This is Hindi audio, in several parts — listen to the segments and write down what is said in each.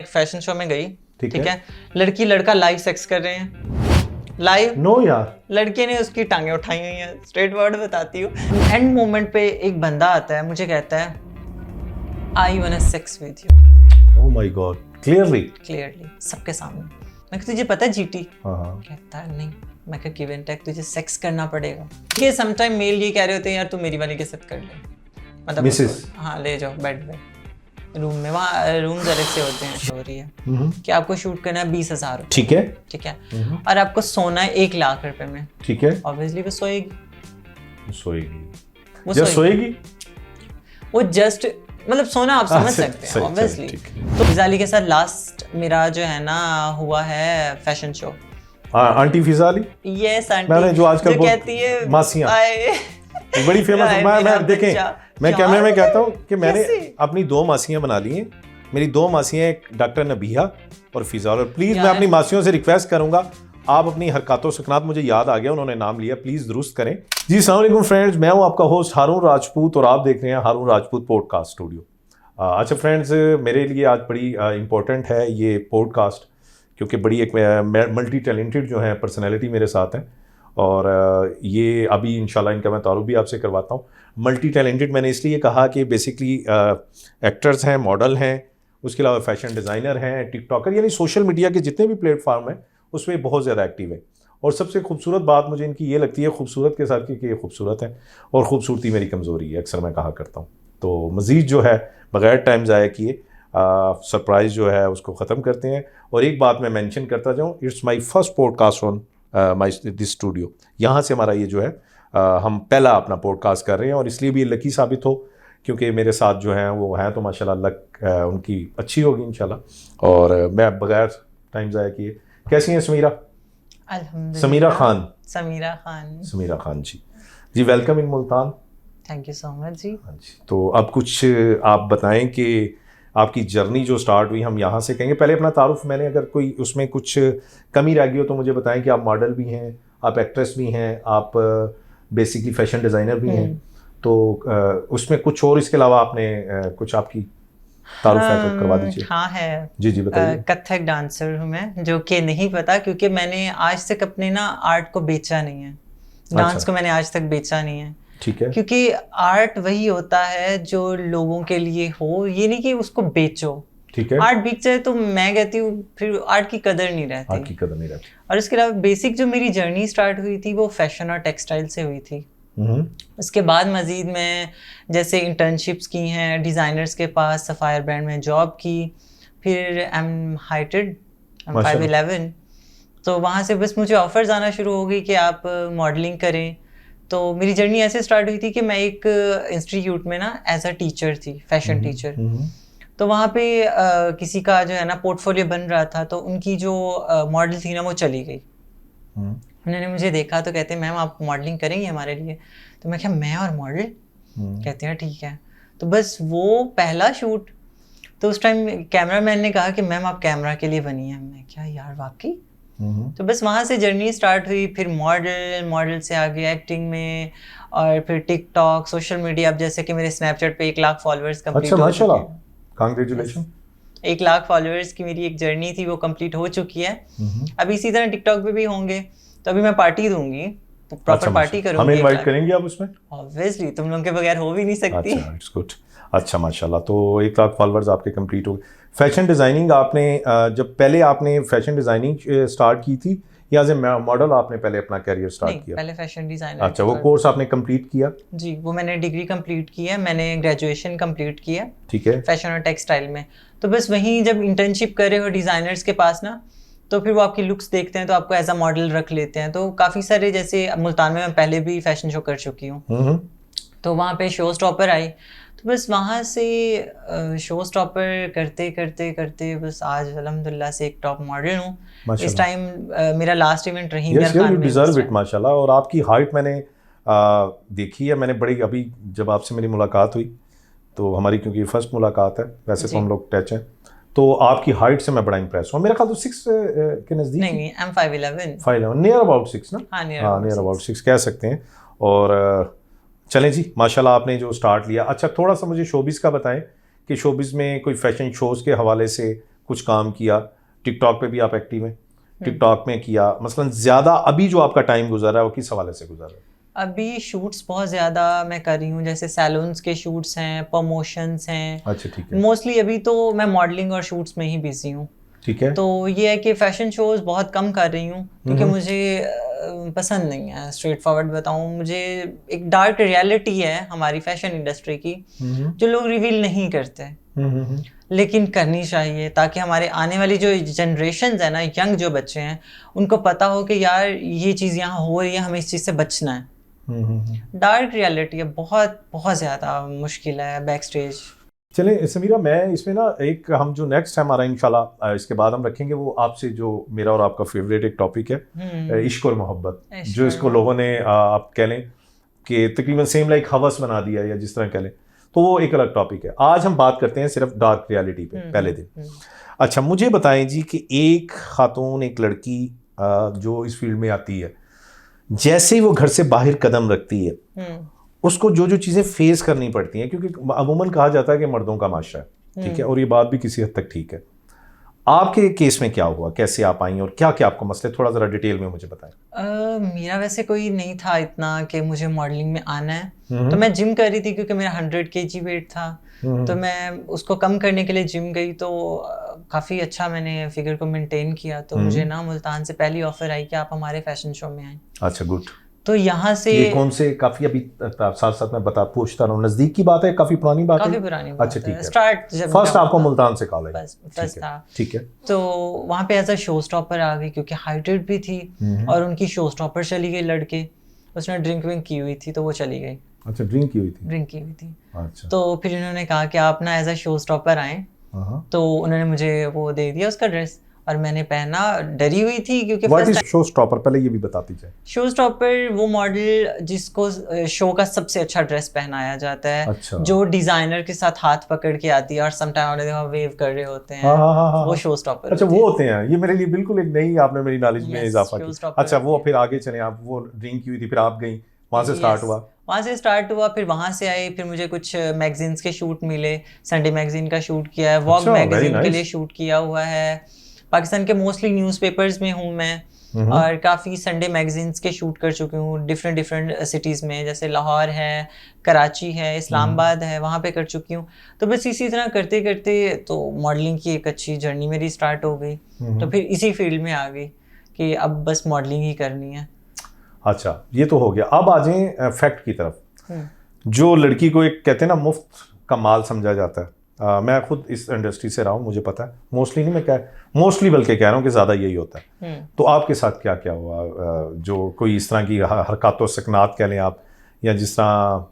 फैशन शो में गई, ठीक है, लड़की लड़का लाइव सेक्स कर रहे हैं, लाइव। नो यार, लड़के ने उसकी टांगे उठाई हुई हैं, स्ट्रेट वर्ड बताती हूँ। एंड मोमेंट पे एक बंदा आता है, मुझे कहता है I want sex with you. Oh my God, clearly सबके सामने। मैं तुझे पता है जीटी? हाँ। कहता है नहीं। मैं कहा गिव एंड टेक, तुझे सेक्स करना पड़ेगा। ये समटाइम मेल ये कह रहे होते हैं यार तू मेरी वाली के साथ कर ले, मतलब मिसेस, हाँ ले जाओ बेड पे, रूम में, वहाँ रूम्स अलग से होते हैं। हो रही है कि आपको शूट करना है 20,000, ठीक है, और आपको सोना है 1 लाख रुपए में, ठीक है। ऑब्वियसली वो सोएगी, वो जस्ट मतलब सोना आप समझ सकते हैं ऑब्वियसली। तो फिजाली के साथ लास्ट मेरा जो है ना हुआ है फैशन शो। आंटी फिजाली, यस आंटी, मैंने जो आजकल कहती है मासियां बड़ी फेमस है। मैं देखें, मैं कैमरे में कहता हूँ कि मैंने अपनी 2 मासियां बना ली हैं। मेरी 2 मासियां, एक डॉक्टर नबिहा और फिजा। और प्लीज मैं अपनी मासियों से रिक्वेस्ट करूंगा, आप अपनी हरकतों सुकनात, मुझे याद आ गया उन्होंने नाम लिया, प्लीज दुरुस्त करें। जी अस्सलाम वालेकुम फ्रेंड्स, मैं हूं आपका होस्ट हारून राजपूत और आप देख रहे हैं हारून राजपूत पॉडकास्ट स्टूडियो। अच्छा फ्रेंड्स, मेरे लिए आज बड़ी इंपॉर्टेंट है ये पॉडकास्ट, क्योंकि बड़ी एक मल्टी टैलेंटेड जो है पर्सनैलिटी मेरे साथ हैं। और ये अभी इंशाल्लाह इनका मैं तारुफ भी आपसे करवाता हूँ। मल्टी टैलेंटेड मैंने इसलिए कहा कि बेसिकली एक्टर्स हैं, मॉडल हैं, उसके अलावा फैशन डिज़ाइनर हैं, टिकटॉकर, यानी सोशल मीडिया के जितने भी प्लेटफॉर्म हैं उसमें बहुत ज़्यादा एक्टिव है। और सबसे खूबसूरत बात मुझे इनकी ये लगती है, खूबसूरत के साथ कि ये खूबसूरत है और ख़ूबसूरती मेरी कमज़ोरी है, अक्सर मैं कहा करता हूँ। तो मज़ीद जो है बग़ैर टाइम ज़ाया किए सरप्राइज़ जो है उसको ख़त्म करते हैं। और एक बात मैं मेंशन करता जाऊँ, it's my first podcast on my this studio. यहाँ से हमारा ये जो है हम पहला अपना पॉडकास्ट कर रहे हैं, और इसलिए भी लकी साबित हो क्योंकि मेरे साथ जो हैं वो हैं तो माशाल्लाह लक उनकी अच्छी होगी इंशाल्लाह। और मैं बगैर टाइम ज़ाया किए, कैसी हैं समीरा? अल्हम्दुलिल्लाह। Sameera Khan ji welcome in Multan. Thank you so much जी। हाँ जी, तो अब कुछ आप बताएं कि आपकी जर्नी जो स्टार्ट हुई, हम यहाँ से कहेंगे। पहले अपना तारुफ, मैंने अगर कोई उसमें कुछ कमी रह गई हो तो मुझे बताएं कि आप मॉडल भी हैं, आप एक्ट्रेस भी हैं, आप बेसिकली फैशन डिज़ाइनर भी हैं, तो उसमें कुछ और इसके अलावा आपने कुछ आपकी तारुफ करवा दीजिए। हाँ है जी बताइए। कथक डांसर हूँ मैं, जो कि नहीं पता क्योंकि मैंने आज तक अपने ना आर्ट को बेचा नहीं है। डांस को मैंने आज तक बेचा नहीं है, ठीक है, क्योंकि आर्ट वही होता है जो लोगों के लिए हो, ये नहीं कि उसको बेचो। ठीक है, आर्ट बिक जाए तो मैं कहती हूँ फिर आर्ट की कदर नहीं रहती। और इसके अलावा बेसिक जो मेरी जर्नी स्टार्ट हुई थी वो फैशन और टेक्सटाइल से हुई थी। उसके बाद मजीद मैं जैसे इंटर्नशिप्स की हैं डिज़ाइनर्स के पास, सफ़ायर ब्रांड में जॉब की, फिर I'm 5'11", तो वहाँ से बस मुझे ऑफर्स आना शुरू हो गई कि आप मॉडलिंग करें। तो मेरी जर्नी ऐसे स्टार्ट हुई थी कि मैं एक इंस्टीट्यूट में ना एज अ टीचर थी, फैशन टीचर। तो वहाँ पे किसी का जो है ना पोर्टफोलियो बन रहा था, तो उनकी जो मॉडल थी ना वो चली गई। उन्होंने मुझे देखा तो कहते मैम आप मॉडलिंग करेंगे हमारे लिए? तो मैं क्या, मैं और मॉडल? कहते हैं ठीक है। तो बस वो पहला शूट, तो उस टाइम कैमरामैन ने कहा कि मैम आप कैमरा के लिए बनी है। मैं क्या यार वाकई? तो बस वहाँ से जर्नी स्टार्ट हुई। फिर मॉडल से आगे एक्टिंग में, और फिर टिकटॉक, सोशल मीडिया। अब जैसे कि मेरे स्नैपचैट पे 1 लाख फॉलोअर्स कंप्लीट हो चुके हैं। कांग्रेचुलेशन। 1 लाख फॉलोअर्स की मेरी एक जर्नी थी वो कंप्लीट हो चुकी है। अब इसी तरह टिकटॉक पे भी होंगे, तो अभी मैं पार्टी दूंगी, प्रॉपर पार्टी करूंगी। हमें इनवाइट करेंगे आप उसमें? ऑब्वियसली, तुम लोगों के बगैर हो भी नहीं सकती। अच्छा, इट्स गुड। अच्छा माशाल्लाह, तो 1 लाख फॉलोअर्स आपके कंप्लीट हो गए। फैशन डिज़ाइनिंग आपने जब पहले आपने फैशन डिज़ाइनिंग स्टार्ट की थी या एज ए मॉडल आपने पहले अपना करियर स्टार्ट किया? पहले फैशन डिज़ाइनर। अच्छा, वो कोर्स आपने कंप्लीट किया? जी, वो मैंने डिग्री कंप्लीट की है, मैंने ग्रेजुएशन कंप्लीट की है, ठीक है, फैशन और टेक्सटाइल में। तो बस वहीं जब इंटर्नशिप कर रहे हो डिज़ाइनर्स के पास ना, तो फिर वो आपकी लुक्स देखते हैं तो आपको एज अ मॉडल रख लेते हैं। तो काफ़ी सारे, जैसे मुल्तान में मैं पहले भी फैशन शो कर चुकी हूँ, तो वहाँ पे शो स्टॉपर आई। तो बस वहाँ से शो स्टॉपर करते करते करते बस आज अल्हम्दुलिल्लाह से एक टॉप मॉडल हूँ। इस टाइम मेरा लास्ट इवेंट रहींदर खान में। डिजर्व इट माशाल्लाह। और आपकी हाइट मैंने देखी है, मैंने बड़ी, अभी जब आपसे मेरी मुलाकात हुई तो हमारी, क्योंकि फर्स्ट मुलाकात है, वैसे तो हम लोग टच हैं, तो आपकी हाइट से मैं बड़ा इंप्रेस हूँ। मेरा ख्याल तो 6 के नज़दीक। नहीं, I'm 5'11", नियर अबाउट 6 ना? हाँ, नियर अबाउट 6 कह सकते हैं। और चलें जी, माशाल्लाह आपने जो स्टार्ट लिया। अच्छा, थोड़ा सा मुझे शोबिज़ का बताएं कि शोबिज़ में कोई फैशन शोज़ के हवाले से कुछ काम किया, टिकटॉक पे भी आप एक्टिव हैं, टिकटॉक में किया, मसलन ज़्यादा अभी जो आपका टाइम गुजर रहा है वो किस हवाले से गुजर रहा है? अभी शूट्स बहुत ज़्यादा मैं कर रही हूँ, जैसे सैलून्स के शूट्स हैं, प्रमोशंस हैं। अच्छा, ठीक है। मोस्टली अभी तो मैं मॉडलिंग और शूट्स में ही बिजी हूँ। ठीक है। तो ये है कि फैशन शोज बहुत कम कर रही हूँ क्योंकि मुझे पसंद नहीं है। स्ट्रेट फॉरवर्ड बताऊँ, मुझे एक डार्क रियलिटी है हमारी फैशन इंडस्ट्री की जो लोग रिवील नहीं करते, लेकिन करनी चाहिए ताकि हमारे आने वाली जो जनरेशन है ना, यंग जो बच्चे हैं, उनको पता हो कि यार ये चीज़ यहाँ हो रही है, हमें इस चीज़ से बचना है। डार्क रियलिटी है, बहुत बहुत ज़्यादा मुश्किल है बैक स्टेज। चलें समीरा, मैं इसमें ना एक हम जो नेक्स्ट है हमारा इंशाल्लाह इसके बाद हम रखेंगे वो आपसे जो मेरा और आपका फेवरेट एक टॉपिक है, इश्क और मोहब्बत, जो इसको लोगों ने आप कह लें कि तकरीबन सेम लाइक हवस बना दिया या जिस तरह कह लें, तो वो एक अलग टॉपिक है। आज हम बात करते हैं सिर्फ डार्क रियलिटी पे पहले दिन। अच्छा, मुझे बताएं जी कि एक खातून, एक लड़की जो इस फील्ड में आती है, जैसे ही वो घर से बाहर कदम रखती है उसको जो जो चीज़ें फेस करनी पड़ती हैं, क्योंकि अमूमन कहा जाता है कि मर्दों का माशरा है, ठीक है, और ये बात भी किसी हद तक ठीक है। आपके केस में क्या हुआ, कैसे आप आई और क्या क्या आपको मसले, थोड़ा ज़रा डिटेल में मुझे बताएं। मेरा वैसे कोई नहीं था इतना कि मुझे मॉडलिंग में आना है, तो मैं जिम कर रही थी क्योंकि मेरा 100 kg वेट था, तो मैं उसको कम करने के लिए जिम गई, तो काफ़ी अच्छा मैंने फिगर को मेंटेन किया। तो मुझे ना मुल्तान से पहली ऑफर आई कि आप हमारे फैशन शो में आए। अच्छा, गुड। तो यहाँ से ये कौन से, काफी अभी साथ साथ मैं पूछता रहा हूँ, नजदीक की बात है, काफी पुरानी बात है? काफी पुरानी बात। अच्छा, ठीक है। स्टार्ट जब फर्स्ट आपको मुल्तान से कॉल आई? फर्स्ट था, ठीक है। तो वहाँ पे एज अ शो स्टॉपर आ गई क्योंकि हाइटेड भी थी और उनकी शो स्टॉपर चली गई लड़के, उसने ड्रिंक विंक की हुई थी तो वो चली गई। अच्छा, ड्रिंक की हुई थी? ड्रिंक की हुई थी। अच्छा। तो फिर इन्होंने कहा कि आप ना एज अ शो स्टॉपर आए, तो उन्होंने मुझे वो दे दिया उसका ड्रेस और मैंने पहना। डरी हुई थी क्योंकि व्हाट इज शो स्टॉपर, पहले ये भी बताती जाए। शो स्टॉपर वो मॉडल जिसको शो का सबसे अच्छा ड्रेस पहनाया जाता है। अच्छा। जो डिजाइनर के साथ हाथ पकड़ के आती है और समटाइम वेव कर रहे होते हैं, वो शो स्टॉपर। अच्छा, वो होते हैं। ये मेरे लिए बिल्कुल एक नई, आपने मेरी नॉलेज में इजाफा किया। अच्छा, वो फिर आगे चले, आप वो ड्रिंक की हुई थी, फिर आप गई, वहाँ से स्टार्ट हुआ? वहाँ से स्टार्ट हुआ, फिर वहाँ से आए, फिर मुझे कुछ मैगजीन्स के शूट मिले। संडे मैगजीन का शूट किया है, वॉग मैगजीन के लिए शूट किया हुआ है। पाकिस्तान के मोस्टली न्यूज़पेपर्स में हूँ मैं, और काफ़ी संडे मैगजीन्स के शूट कर चुकी हूँ डिफरेंट सिटीज़ में, जैसे लाहौर है, कराची है, इस्लामाबाद है, वहाँ पे कर चुकी हूँ। तो बस इसी तरह करते करते तो मॉडलिंग की एक अच्छी जर्नी मेरी स्टार्ट हो गई। तो फिर इसी फील्ड में आ गई कि अब बस मॉडलिंग ही करनी है। अच्छा, ये तो हो गया। अब आ जाएं फैक्ट की तरफ। जो लड़की को एक कहते हैं ना मुफ्त का माल समझा जाता है, मैं खुद इस इंडस्ट्री से रहा हूँ, मुझे पता है। मोस्टली नहीं, मैं मोस्टली बल्कि कह रहा हूँ कि ज़्यादा यही होता है। तो आपके साथ क्या क्या हुआ, जो कोई इस तरह की हरकत व सकनात कह लें आप, या जिस तरह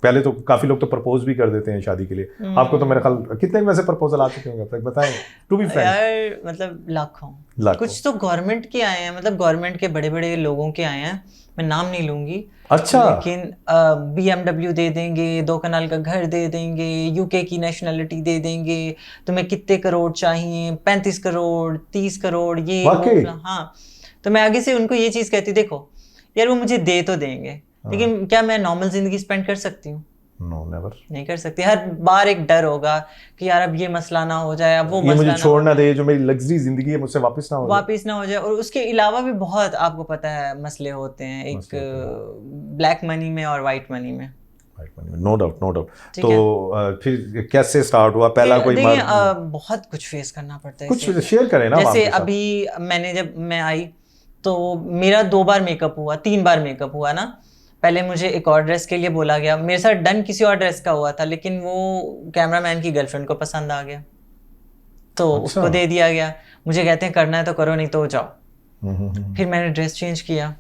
पहले तो काफ़ी लोग तो प्रपोज भी कर देते हैं शादी के लिए। आपको तो मेरे ख्याल कितने वैसे प्रपोजल आ चुके होंगे अब तक, बताएं टू बी फ्रैंक। यार मतलब लाखों। कुछ तो गवर्नमेंट के आए हैं, मतलब गवर्नमेंट के बड़े बड़े लोगों के आए हैं, मैं नाम नहीं लूंगी। अच्छा। लेकिन BMW दे देंगे, 2 कनाल का घर दे देंगे, UK की नेशनलिटी दे देंगे, तुम्हें कितने करोड़ चाहिए, 35 करोड़ 30 करोड़, ये वो। हाँ, तो मैं आगे से उनको ये चीज़ कहती, देखो यार वो मुझे दे तो देंगे, लेकिन क्या मैं नॉर्मल जिंदगी स्पेंड कर सकती हूँ? नो, नेवर, नहीं कर सकती। हर बार एक डर होगा कि यार अब ये मसला ना हो जाए, अब वो मसला मुझे छोड़ ना दे, जो मेरी लग्जरी जिंदगी है मुझसे वापस ना हो जाए। और उसके अलावा भी बहुत आपको पता है मसले होते हैं, एक ब्लैक मनी में और वाइट मनी में। No doubt. तो फिर कैसे स्टार्ट हुआ, पहला कोई बहुत कुछ फेस करना पड़ता है, कुछ शेयर करें ना। जैसे अभी जब मैं आई तो मेरा 2 बार मेकअप हुआ, 3 बार मेकअप हुआ ना। पहले मुझे एक और ड्रेस के लिए बोला गया, मेरे साथ डन किसी और ड्रेस का हुआ था, लेकिन वो कैमरामैन की गर्लफ्रेंड को पसंद आ गया, तो उसको दे दिया गया। मुझे कहते हैं करना है तो करो, नहीं तो जाओ। फिर मैंने ड्रेस चेंज किया,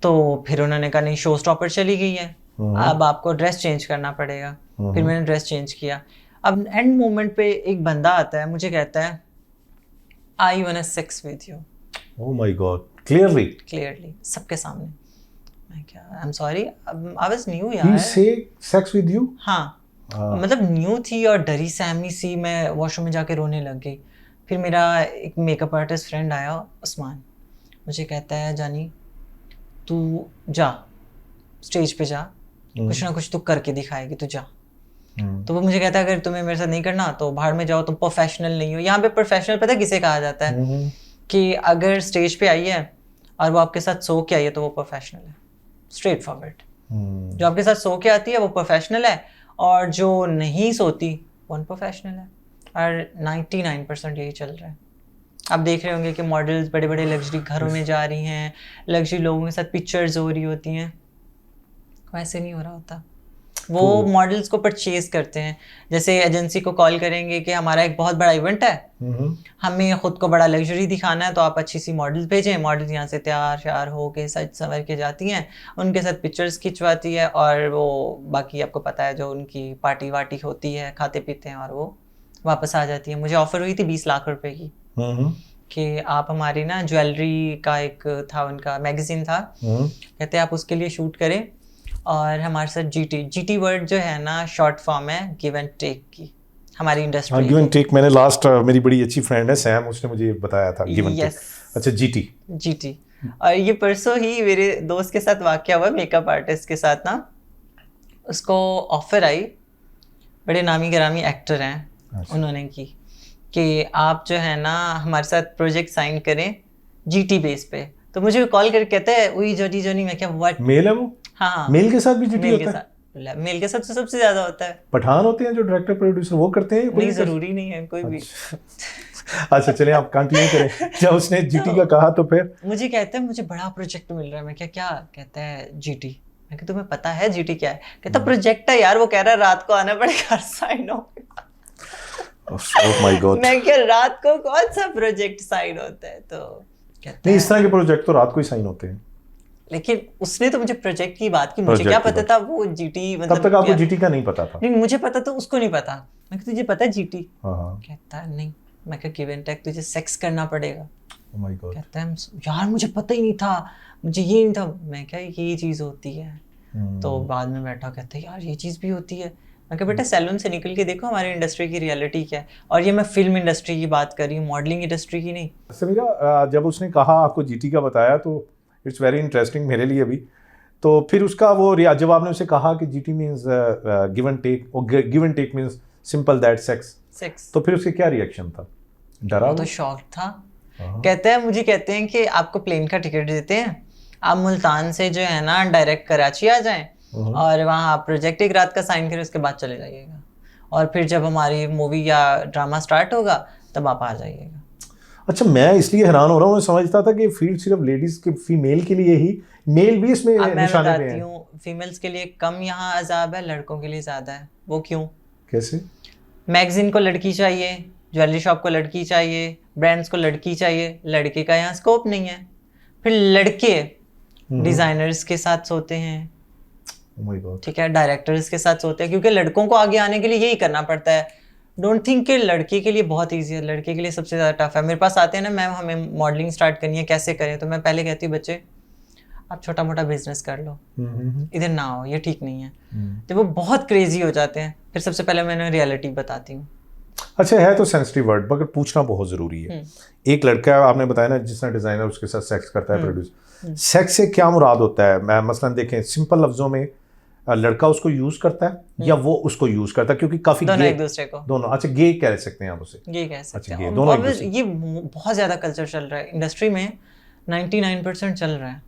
तो फिर उन्होंने कहा नहीं, शो स्टॉपर चली गई है, अब आपको ड्रेस चेंज करना पड़ेगा। फिर मैंने ड्रेस चेंज किया। अब एंड मोमेंट पे एक बंदा आता है, मुझे कहता है I want sex with you. Oh my God, clearly सबके सामने। मैं क्या, I am sorry, I was new यार। ही से सेक्स विद यू? हाँ, मतलब न्यू थी और डरी सहमी सी, मैं वॉशरूम में जाके रोने लग गई। फिर मेरा एक मेकअप आर्टिस्ट फ्रेंड आया, उस्मान, मुझे कहता है जानी तू जा स्टेज पे जा, कुछ ना कुछ तू करके दिखाएगी, तू जा। तो वो मुझे कहता है अगर तुम्हें मेरे साथ नहीं करना तो बाहर में जाओ, तुम प्रोफेशनल नहीं हो। यहाँ पे प्रोफेशनल पता है किसे कहा जाता है? कि अगर स्टेज पे आई है और वो आपके साथ सो के आई है तो वो प्रोफेशनल है, स्ट्रेट फॉरवर्ड। जो आपके साथ सो के आती है वो प्रोफेशनल है, और जो नहीं सोती वो अनप्रोफेशनल है। और 99% यही चल रहा है। आप देख रहे होंगे कि मॉडल्स बड़े बड़े लग्जरी घरों में जा रही हैं, लग्जरी लोगों के साथ पिक्चर्स हो रही होती हैं, वैसे नहीं हो रहा होता। वो मॉडल्स को परचेज करते हैं। जैसे एजेंसी को कॉल करेंगे कि हमारा एक बहुत बड़ा इवेंट है, हमें खुद को बड़ा लग्जरी दिखाना है, तो आप अच्छी सी मॉडल्स भेजें। मॉडल्स यहाँ से तैयार श्यार हो के सज संवर के जाती हैं, उनके साथ पिक्चर्स खिंचवाती है, और वो बाकी आपको पता है जो उनकी पार्टी वार्टी होती है, खाते पीते हैं और वो वापस आ जाती है। मुझे ऑफर हुई थी 20 लाख रुपए की कि आप हमारी ना ज्वेलरी का एक था उनका मैगजीन था, कहते आप उसके लिए शूट करें और हमारे साथ जीटी वर्ड जो है ना शॉर्ट फॉर्म है गिव एंड टेक की, हमारी इंडस्ट्री। गिव एंड टेक मैंने लास्ट मेरी बड़ी अच्छी फ्रेंड है सैम, उसने मुझे बताया था गिव एंड टेक। अच्छा जीटी। और ये परसों ही मेरे दोस्त के साथ वाकया हुआ, मेकअप आर्टिस्ट के साथ ना, उसको ऑफर आई, बड़े नामी गिरामी एक्टर हैं उन्होंने की कि आप जो है ना हमारे साथ प्रोजेक्ट साइन करें जीटी बेस पे। तो मुझे कॉल करके कहते हैं वही जोनी, मैं क्या व्हाट, मेल है वो? हाँ, मेल के साथ भी जीटी होता है? मेल के साथ तो सबसे ज्यादा होता है। पठान होते हैं जो डायरेक्टर प्रोड्यूसर वो करते हैं? नहीं, जरूरी नहीं है कोई भी। अच्छा चलिए आप कंटिन्यू करें। जब उसने जीटी का कहा तो फिर मुझे कहते हैं मुझे बड़ा प्रोजेक्ट मिल रहा है। मैं क्या कहता है जीटी। मैं कि तुम्हें पता है जीटी क्या है? कहता प्रोजेक्ट है यार, वो कह रहा है रात को आना पड़ेगा, साइन हो। Oh my God. मैं क्या रात को कौन सा प्रोजेक्ट साइन होता है? तो कहता नहीं, इस तरह के प्रोजेक्ट तो रात को ही साइन होते हैं। लेकिन उसने तो मुझे प्रोजेक्ट की बात की, मुझे क्या पता था वो जीटी मतलब। तब तक आपको जीटी का नहीं पता था? नहीं, मुझे पता तो उसको नहीं पता। मैं तुझे पता है जीटी? कहता है नहीं। मैं क्या गिव एंड टेक तुझे सेक्स करना पड़ेगा। Oh my God. कहता है यार मुझे पता ही नहीं था, मुझे ये नहीं था। मैं क्या ये चीज़ होती है? तो बाद में बैठा कहता है यार ये चीज़ भी होती है। मैं कहा बेटा सैलून से निकल के देखो हमारी इंडस्ट्री की रियलिटी क्या है। और ये मैं फिल्म इंडस्ट्री की बात कर रही हूँ, मॉडलिंग इंडस्ट्री की नहीं। समीरा, जब उसने कहा आपको जीटी का बताया तो इट्स वेरी इंटरेस्टिंग मेरे लिए भी। तो फिर उसका वो जब आपने उसे कहा कि GT means give and take, और give and take means simple that sex, तो फिर उसके क्या रिएक्शन था? डरा? तो शॉक था। कहते हैं मुझे कहते हैं कि आपको प्लेन का टिकट देते हैं, आप मुल्तान से जो है ना डायरेक्ट कराची आ जाएं और वहाँ आप प्रोजेक्ट एक रात का साइन करें, उसके बाद चले जाइएगा, और फिर जब हमारी मूवी या ड्रामा स्टार्ट होगा तब आप आ जाइएगा। अच्छा, मैं इसलिए हैरान हो रहा हूँ, मैं समझता था कि फील्ड सिर्फ लेडीज के, फीमेल के लिए ही, मेल भी इसमें निशाने पे हैं। फीमेल्स के लिए कम यहाँ अजाब है, लड़कों के लिए ज्यादा है। वो क्यों? कैसे? मैगजीन को लड़की चाहिए, ज्वेलरी शॉप को लड़की चाहिए, ब्रांड्स को लड़की चाहिए, लड़के का यहाँ स्कोप नहीं है। फिर लड़के डिजाइनर्स के साथ सोते हैं, ठीक है, डायरेक्टर्स के साथ सोते हैं, क्योंकि लड़कों को आगे आने के लिए यही करना पड़ता है। डोंट थिंक कि लड़के के लिए बहुत ईजी है, लड़के के लिए सबसे ज़्यादा टफ है। मेरे पास आते हैं ना मैम हमें मॉडलिंग स्टार्ट करनी है, कैसे करें? तो मैं पहले कहती हूँ बच्चे आप छोटा मोटा बिजनेस कर लो, इधर ना आओ, ये ठीक नहीं है। तो वो बहुत क्रेजी हो जाते हैं, फिर सबसे पहले मैं उन्हें रियलिटी बताती हूँ। अच्छा, है तो सेंसिटिव वर्ड, मगर पूछना बहुत ज़रूरी है। एक लड़का आपने बताया ना जिसने डिज़ाइनर उसके साथ सेक्स करता है, प्रोड्यूस, सेक्स से क्या मुराद होता है? मैं मसलन देखें सिंपल लफ्जों में, लड़का उसको यूज करता है या वो उसको यूज करता है? क्योंकि काफी दोनों एक दूसरे को, दोनों। अच्छा, गे कह सकते हैं आप उसे? गे कह सकते हैं। दोनों ये बहुत ज्यादा कल्चर चल रहा है इंडस्ट्री में, 99% चल रहा है।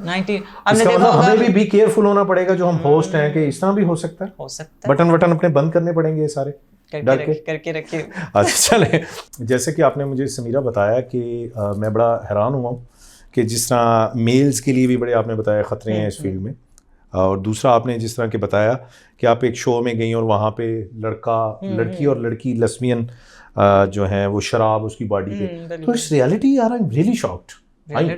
90 आपने देखा होगा। हमें भी केयरफुल होना पड़ेगा जो हम होस्ट हैं, कि इस तरह भी हो सकता है। बटन अपने बंद करने पड़ेंगे ये सारे करके रखिए। अच्छा चले, जैसे कि आपने मुझे समीरा बताया कि मैं बड़ा हैरान हुआ कि जिस तरह मेल्स के लिए भी बड़े आपने बताया खतरे हैं इस फील्ड में, और दूसरा आपने जिस तरह के बताया कि आप एक शो में गई और वहाँ पे लड़की और लड़की लेस्बियन जो हैं वो शराब उसकी बॉडी पे, तो इस रियलिटी यार I am really shocked,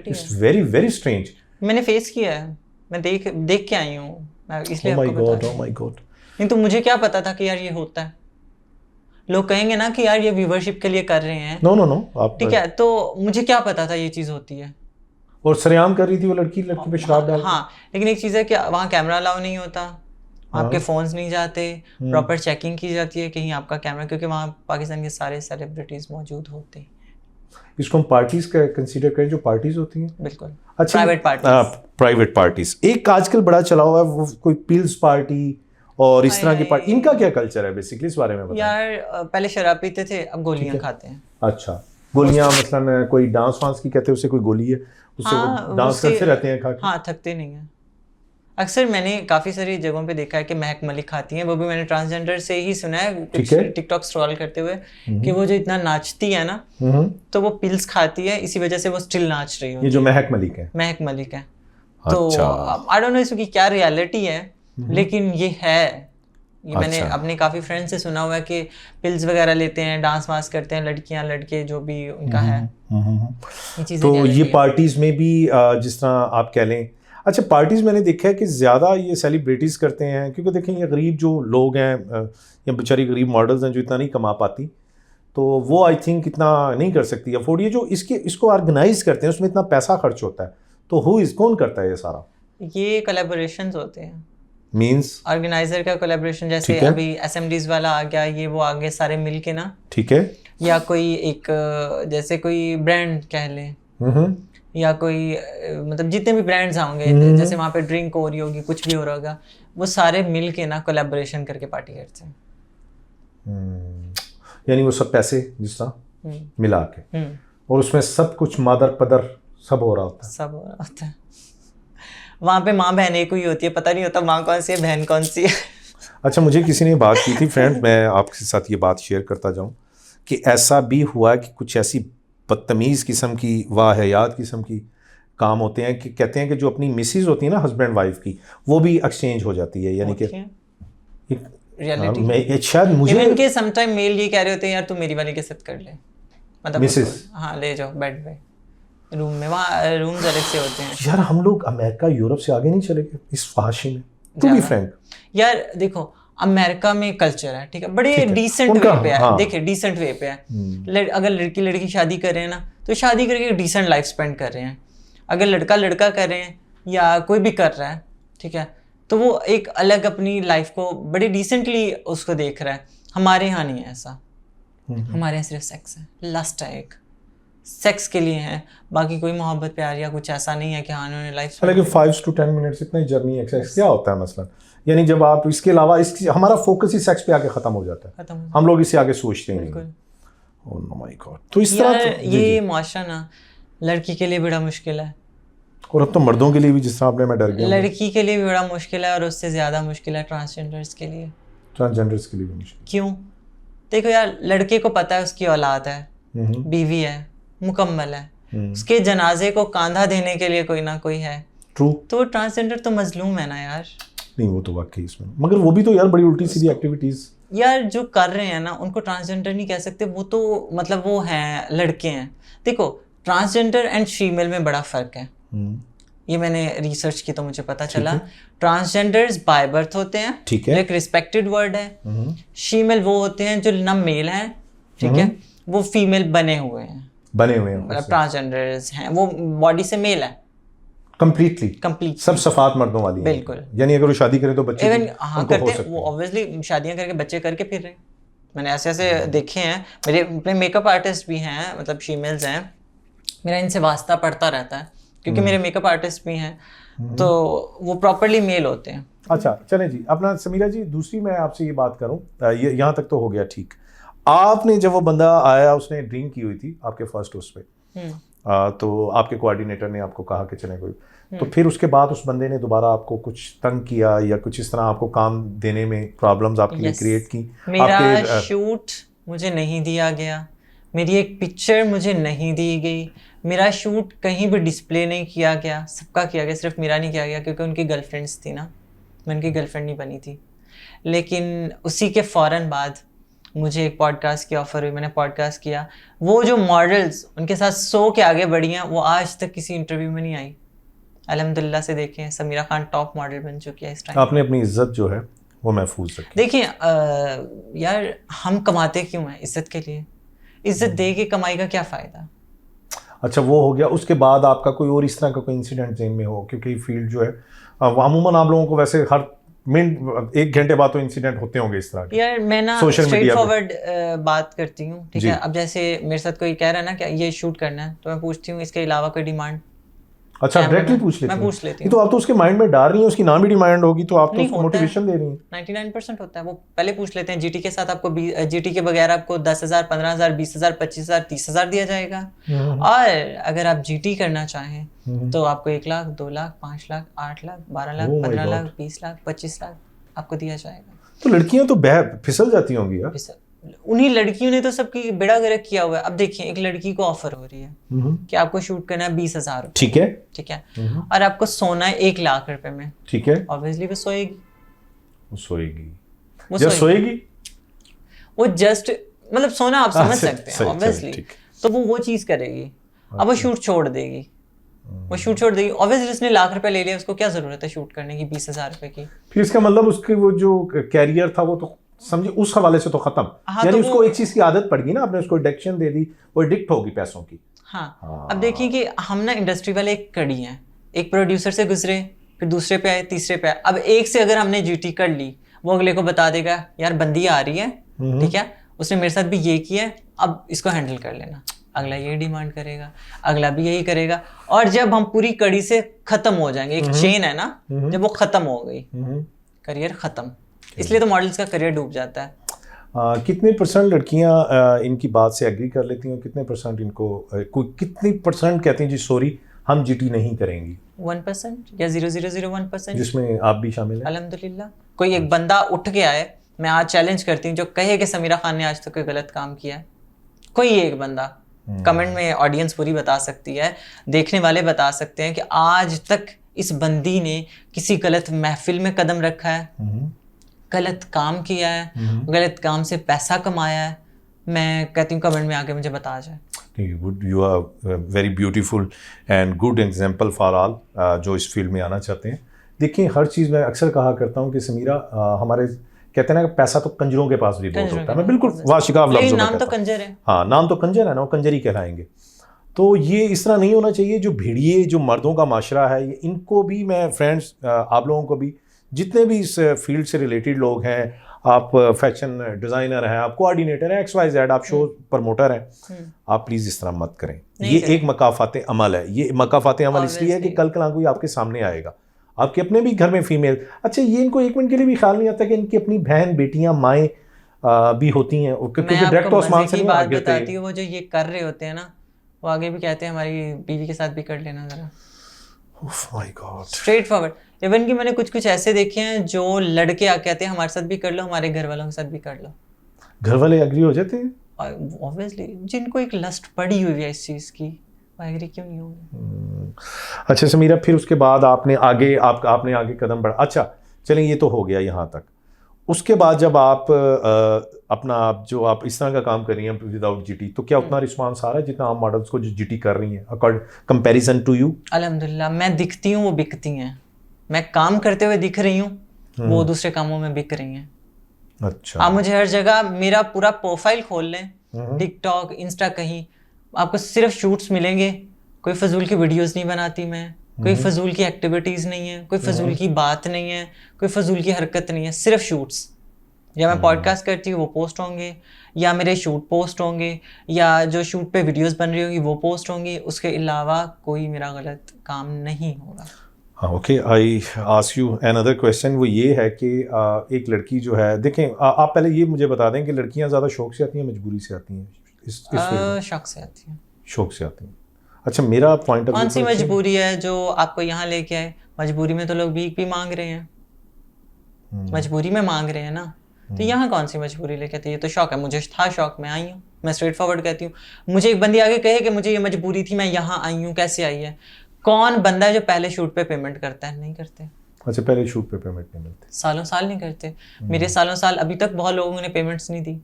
it's very very strange. मैंने फेस किया है, मैं देख के आई हूँ, मैं इसलिए आपको बता रही हूँ। Oh my God. नहीं तो मुझे क्या पता था कि यार ये होता है। लोग कहेंगे ना कि यार ये व्यूवरशिप के लिए कर रहे हैं। नो आप ठीक है, तो मुझे क्या पता था ये चीज़ होती है। और सरेआम कर रही थी वो लड़की पे शराब डाल। हाँ, लेकिन एक चीज़ है कि वहाँ कैमरा अलाउ नहीं होता, आपके फोन्स नहीं जाते, प्रॉपर चेकिंग की जाती है कहीं आपका कैमरा, क्योंकि वहाँ पाकिस्तान के सारे सेलिब्रिटीज मौजूद होते हैं। इसको हम पार्टीज का कंसीडर करें, जो पार्टीज होती हैं। बिल्कुल। अच्छा, प्राइवेट पार्टीज। एक आजकल बड़ा चला हुआ है वो कोई पिल्स पार्टी और इस तरह की पार्टी, इनका क्या कल्चर है बेसिकली, इस बारे में बताएं। यार पहले शराब पीते थे, अब गोलियां खाते हैं। अच्छा, गोलियां मसलन कोई डांस वांस की कहते हैं, उससे कोई गोली है, उससे वो डांस करते रहते हैं खा के? हाँ, थकते नहीं है। अक्सर मैंने काफ़ी सारी जगहों पे देखा है कि महक मलिक खाती हैं, वो भी मैंने ट्रांसजेंडर से ही सुना है कुछ टिकटॉक स्क्रॉल करते हुए कि वो जो इतना नाचती है ना, तो वो पिल्स खाती है, इसी वजह से वो स्टिल नाच रही है। ये जो महक मलिक है? महक मलिक है। तो आई डोंट नो इसकी क्या रियलिटी है, लेकिन ये है। ये मैंने अपने काफ़ी फ्रेंड से सुना हुआ है कि पिल्स वगैरह लेते हैं, डांस वांस करते हैं, लड़कियां लड़के जो भी उनका है। तो ये पार्टीज में भी जिस तरह आप कह लें, अच्छा पार्टीज़ मैंने देखा है कि ज़्यादा ये सेलिब्रिटीज़ करते हैं, क्योंकि देखें ये गरीब जो लोग हैं या बेचारी गरीब मॉडल्स हैं जो इतना नहीं कमा पाती, तो वो आई थिंक इतना नहीं कर सकती अफोर्ड। ये जो इसको ऑर्गेनाइज करते हैं उसमें इतना पैसा खर्च होता है, तो कौन करता है ये सारा? ये कोलैबोरेशंस होते हैं, मींस ऑर्गेनाइजर का कोलैबोरेशन, जैसे अभी एसएमडीज वाला आ गया, ये वो आगे सारे मिल के ना, ठीक है, या कोई एक जैसे कोई ब्रांड कह लें, या कोई मतलब जितने भी ब्रांड्स होंगे, जैसे वहाँ पे ड्रिंक हो रही होगी, कुछ भी हो रहा होगा, वो सारे मिल के ना कोलैबोरेशन करके पार्टी करते हैं। यानी वो सब पैसे जिस तरह मिला के, और उसमें सब कुछ मादर पदर सब हो रहा होता है। वहाँ पे माँ बहन एक ही होती है, पता नहीं होता माँ कौन सी है बहन कौन सी है। अच्छा, मुझे किसी ने बात की थी फ्रेंड, मैं आपके साथ ये बात शेयर करता जाऊँ कि ऐसा भी हुआ कि कुछ ऐसी बदतमीज़ किस्म की वाहियात किस्म की काम होते हैं कि कहते हैं कि जो अपनी मिसेज होती है ना, हस्बैंड वाइफ की, वो भी एक्सचेंज हो जाती है, यानी कि रियलिटी शायद मुझे इनके समटाइम मेल ये कह रहे होते हैं, यार तू मेरी वाली के साथ कर ले, मतलब मिसेज, हाँ ले जाओ बेड पे, रूम में, वहाँ रूम्स अलग से होते हैं। यार हम लोग अमेरिका यूरोप से आगे नहीं चले गए इस फहाशी में, टू बी फ्रैंक। यार देखो अमेरिका में कल्चर है, ठीक है, बड़े डिसेंट वे पे है। देखिए डिसेंट वे पे है। अगर लड़की लड़की शादी कर रहे हैं ना, तो शादी करके डिसेंट लाइफ स्पेंड कर रहे हैं। अगर लड़का लड़का कर रहे हैं या कोई भी कर रहा है, ठीक है, तो वो एक अलग अपनी लाइफ को बड़े डिसेंटली उसको देख रहा है। हमारे यहाँ नहीं है ऐसा। हमारे यहाँ सिर्फ सेक्स है, लस्ट है, एक सेक्स के लिए है, बाकी कोई मोहब्बत प्यार या कुछ ऐसा नहीं है कि हाँ उन्होंने लाइफ। लेकिन 5 to 10 मिनट्स इतना ही जर्नी एक्सरसाइज क्या होता है मसलन, यानी जब आप इसके अलावा हमारा फोकस ही सेक्स पे आके खत्म हो जाता है, हम लोग इससे आगे सोचते ही नहीं। Oh my God. तो इस तरह ये माशरा ना लड़की के लिए बड़ा मुश्किल है, और अब तो मर्दों के लिए भी, जिस तरह आपने, मैं डर गया, लड़की के लिए भी बड़ा मुश्किल है, और उससे ज़्यादा मुश्किल है ट्रांसजेंडर्स के लिए। ट्रांसजेंडर्स के लिए भी मुश्किल क्यों? देखो यार, लड़के को पता है उसकी औलाद है, बीवी है, मुकम्मल है, उसके जनाजे को कांधा देने के लिए कोई ना कोई है। ट्रू। तो ट्रांसजेंडर तो मजलूम है ना यार। नहीं, वो तो वाकई इसमें, मगर वो भी तो यार बड़ी उल्टी सीधी एक्टिविटीज यार जो कर रहे हैं ना, उनको ट्रांसजेंडर नहीं कह सकते, वो तो मतलब वो हैं, लड़के हैं। देखो ट्रांसजेंडर एंड फीमेल में बड़ा फर्क है, ये मैंने रिसर्च की तो मुझे पता चला। ट्रांसजेंडर्स बाय बर्थ होते हैं, ठीक है, एक रिस्पेक्टेड वर्ड है। फीमेल वो होते हैं जो ना मेल हैं, ठीक है, वो फीमेल बने हुए हैं, मतलब ट्रांसजेंडर्स हैं, वो बॉडी से मेल है कंप्लीट, सब सफात मर्दों वाली, बिल्कुल। यानी अगर वो शादी करें तो बच्चे इवन हाँ करते हैं, वो ऑब्वियसली शादियां करके बच्चे करके फिर रहे हैं। मैंने ऐसे ऐसे देखे हैं, मेरे अपने मेकअप आर्टिस्ट भी हैं, मतलब फीमेल्स हैं, मेरा इनसे वास्ता पड़ता रहता है क्योंकि मेरे मेकअप आर्टिस्ट भी हैं, तो वो प्रॉपर्ली मेल होते हैं। अच्छा चलें जी, अपना समीरा जी, दूसरी मैं आपसे ये बात करूं, यहाँ तक तो हो गया ठीक। आपने जब वो बंदा आया, उसने ड्रिंक की हुई थी आपके फर्स्ट उस पे, तो आपके कोऑर्डिनेटर ने आपको कहा कि चले कोई, तो फिर उसके बाद उस बंदे ने दोबारा आपको कुछ तंग किया या कुछ इस तरह आपको काम देने में प्रॉब्लम्स आपके लिए क्रिएट की? मेरा शूट मुझे नहीं दिया गया, मेरी एक पिक्चर मुझे नहीं दी गई, मेरा शूट कहीं भी डिस्प्ले नहीं किया गया, सबका किया गया, सिर्फ मेरा नहीं किया गया क्योंकि उनकी गर्लफ्रेंड्स थी ना, मैं उनकी गर्लफ्रेंड नहीं बनी थी। लेकिन उसी के फ़ौरन बाद मुझे एक पॉडकास्ट की ऑफ़र हुई, मैंने पॉडकास्ट किया। वो जो मॉडल्स उनके साथ 100 के आगे बढ़ी हैं, वो आज तक किसी इंटरव्यू में नहीं आई। अल्हम्दुलिल्लाह से देखें, समीरा खान टॉप मॉडल बन चुकी है इस टाइम। आपने अपनी इज्जत जो है वो महफूज रखी। देखिए यार, हम कमाते क्यों हैं? इज्जत के लिए। इज्जत दे के कमाई का क्या फ़ायदा? अच्छा वो हो गया। उसके बाद आपका कोई और इस तरह का कोई इंसिडेंट जेन में हो, क्योंकि फील्ड जो है अमूमन आप लोगों को वैसे हर मिनट 1 घंटे बाद तो इंसिडेंट होते होंगे इस तरह के। यार मैं ना स्ट्रेट फॉरवर्ड बात करती हूँ, ठीक है। अब जैसे मेरे साथ कोई कह रहा है ना कि ये शूट करना है, तो मैं पूछती हूँ इसके अलावा कोई डिमांड? अच्छा, डायरेक्टली पूछ लेती मैं पूछ लेती हूँ। तो आप तो उसके माइंड में डाल रही हैं, उसकी ना भी डिमांड होगी तो आप तो उसको मोटिवेशन दे रही हैं। 99% होता है, वो पहले पूछ लेते हैं जीटी के साथ आपको जीटी के बगैर आपको 10,000 15,000 20,000 25,000 30,000 दिया जाएगा, और अगर आप जीटी करना चाहें तो आपको 1 लाख 2 लाख 5 लाख 8 लाख 12 लाख 15 लाख 20 लाख 25 लाख आपको दिया जाएगा। तो लड़कियां तो फिसल जाती होंगी यार। उन्हीं लड़कियों ने तो सबकी बेड़ा गर्क किया हुआ है। अब देखिए, एक लड़की को ऑफर हो रही है कि आपको शूट करना है 20,000 रुपए, ठीक है, और आपको सोना है 1 लाख रुपए में, ठीक है, ऑब्वियसली वो सोएगी, वो जस्ट मतलब सोना आप समझ सकते हैं ऑब्वियसली, तो वो चीज करेगी। अब वो शूट छोड़ देगी, ऑब्वियसली उसने लाख रुपए ले लिया, उसको क्या जरूरत है शूट करने की 20,000 रुपए की। फिर इसका मतलब उसके वो जो कैरियर था वो तो समझे उस हवाले से तो खत्म। यानी तो उसको एक चीज की आदत पड़ गई ना, आपने उसको एडिक्शन दे दी, वो एडिक्ट होगी पैसों की। हाँ। अब देखिए कि हम ना इंडस्ट्री वाले एक कड़ी हैं, एक प्रोड्यूसर से गुजरे, फिर दूसरे पे आए, तीसरे पे आए। अब एक से अगर हमने जीटी कर ली, वो अगले को बता देगा यार बंदी आ रही है, ठीक है, उसने मेरे साथ भी ये किया है, अब इसको हैंडल कर लेना। अगला ये डिमांड करेगा, अगला भी यही करेगा, और जब हम पूरी कड़ी से खत्म हो जाएंगे, एक चेन है ना, जब वो खत्म हो गई, करियर खत्म। इसलिए तो मॉडल्स का करियर डूब जाता है। कितने % लड़कियां इनकी बात से एग्री कर लेती हैं, कितने % इनको कितनी % कहती हैं जी सॉरी हम जीटी नहीं करेंगी? 1% या 0.001%, जिसमें आप भी शामिल हैं। अल्हम्दुलिल्लाह। कोई एक बंदा उठ के आए, मैं आज चैलेंज करती हूँ, जो कहे कि समीरा खान ने आज तक कोई गलत काम किया है, कोई एक बंदा कमेंट में, ऑडियंस पूरी बता सकती है, देखने वाले बता सकते हैं कि आज तक इस बंदी ने किसी गलत महफिल में कदम रखा है, गलत काम किया है, गलत काम से पैसा कमाया है, मैं कहती हूँ कमेंट में आके मुझे बता जाए। You are very beautiful and good example for all जो इस फील्ड में आना चाहते हैं। देखिए, हर चीज़ में अक्सर कहा करता हूँ कि समीरा हमारे कहते हैं ना पैसा तो कंजरों के पास भी बहुत होता है। मैं बिल्कुल वाशिकाफ लफ्ज़ों में नाम तो कंजर है। हाँ, नाम तो कंजर है ना, वो कंजरी कहलाएंगे। तो ये इस तरह नहीं होना चाहिए। जो भेड़िए जो मर्दों का माशरा है, इनको भी मैं फ्रेंड्स, आप लोगों को भी, जितने भी इस फील्ड से रिलेटेड लोग हैं, आप फैशन डिज़ाइनर हैं, आप कोऑर्डिनेटर हैं, XYZ, आप शो प्रमोटर हैं, आप प्लीज़ इस तरह मत करें। ये एक मकाफात अमल है। ये मकाफात अमल इसलिए है कि कल कल कोई आपके सामने आएगा, आपके अपने भी घर में फीमेल, अच्छा ये इनको एक मिनट के लिए भी ख्याल नहीं आता कि इनकी अपनी बहन बेटियां माएँ भी होती हैं, क्योंकि डायरेक्ट आसमान से नहीं बात बताती हूँ। वो जो ये कर रहे होते हैं ना, वो आगे भी कहते हैं हमारी बीवी के साथ भी कर लेना जरा। My God, straight forward. Even कि मैंने कुछ ऐसे देखे हैं जो लड़के आ कहते हैं हमारे साथ भी कर लो, हमारे घर वालों के साथ भी कर लो। घर वाले एग्री हो जाते हैं ऑब्वियसली, जिनको एक लस्ट पड़ी हुई है इस चीज़ की, वो एग्री क्यों नहीं होंगे। अच्छा समीरा, फिर उसके बाद आपने आगे कदम बढ़ा। अच्छा चलें, ये तो हो गया यहाँ तक। उसके बाद जब आप जो आप इस तरह का काम कर रही हैं विदाउट जीटी, तो क्या उतना रिस्पांस आ रहा है जितना आप मॉडल्स को जो जीटी कर रही हैं अकॉर्डिंग कंपैरिजन टू यू? अल्हम्दुलिल्लाह, मैं दिखती हूँ वो बिकती हैं। मैं काम करते हुए दिख रही हूँ, वो दूसरे कामों में बिक रही हैं। अच्छा, आप मुझे हर जगह मेरा पूरा प्रोफाइल खोल लें, टिकटॉक, इंस्टा, कहीं आपको सिर्फ शूट्स मिलेंगे। कोई फजूल की वीडियोस नहीं बनाती मैं, कोई फजूल की एक्टिविटीज़ नहीं है, कोई फजूल की बात नहीं है, कोई फजूल की हरकत नहीं है, सिर्फ शूट्स। या मैं पॉडकास्ट करती हूँ वो पोस्ट होंगे, या मेरे शूट पोस्ट होंगे, या जो शूट पे वीडियोस बन रही होगी वो पोस्ट होंगी। उसके अलावा कोई मेरा गलत काम नहीं होगा। हाँ, okay, I ask you another question. वो ये है कि एक लड़की जो है, देखें आप पहले ये मुझे बता दें कि लड़कियाँ ज़्यादा शौक से आती हैं मजबूरी से आती हैं? शौक से आती हैं। शौक से आती हैं। अच्छा, मेरा पॉइंट ऑफ व्यू, कौन सी मजबूरी है जो आपको यहाँ लेके आए? मजबूरी में तो लोग भीख भी मांग रहे हैं, मजबूरी में मांग रहे हैं ना, तो यहाँ कौन सी मजबूरी लेके आती है? ये तो शौक है, मुझे था शौक, मैं आई हूँ। मैं स्ट्रेट फॉरवर्ड कहती हूँ। मुझे एक बंदी आगे कहे कि मुझे ये मजबूरी थी, मैं यहाँ आई हूँ, कैसे आई है? कौन बंदा है जो पहले शूट पे पेमेंट करता है? नहीं करते। अच्छा, पहले शूट पे पेमेंट नहीं मिलती, सालों साल नहीं करते। मेरे सालों साल अभी तक बहुत लोगों ने पेमेंट्स नहीं दी।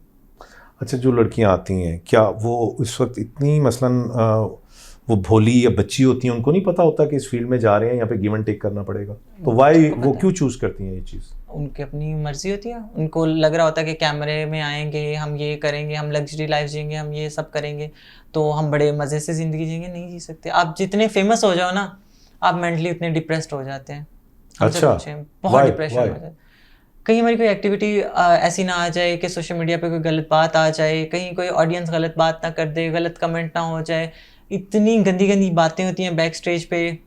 अच्छा, जो लड़कियां आती हैं, क्या वो इस वक्त इतनी मसलन वो भोली या बच्ची होती हैं, उनको नहीं पता होता कि इस फील्ड में जा रहे हैं, यहाँ पे गिव एंड टेक करना पड़ेगा, तो वाई वो क्यों चूज़ करती हैं ये चीज़? उनकी अपनी मर्जी होती है। उनको लग रहा होता है कि कैमरे में आएंगे, हम ये करेंगे, हम लग्जरी लाइफ जिएंगे, हम ये सब करेंगे, तो हम बड़े मज़े से ज़िंदगी जिएंगे। नहीं जी सकते। आप जितने फेमस हो जाओ ना, आप मेंटली उतने डिप्रेस्ड हो जाते हैं। अच्छा, बहुत डिप्रेशन हो जाता है। कहीं हमारी कोई एक्टिविटी ऐसी ना आ जाए कि सोशल मीडिया पे कोई गलत बात आ जाए, कहीं कोई ऑडियंस गलत बात ना कर दे, गलत कमेंट ना हो जाए, इतनी गंदी गंदी बातें होती हैं बैक स्टेज पे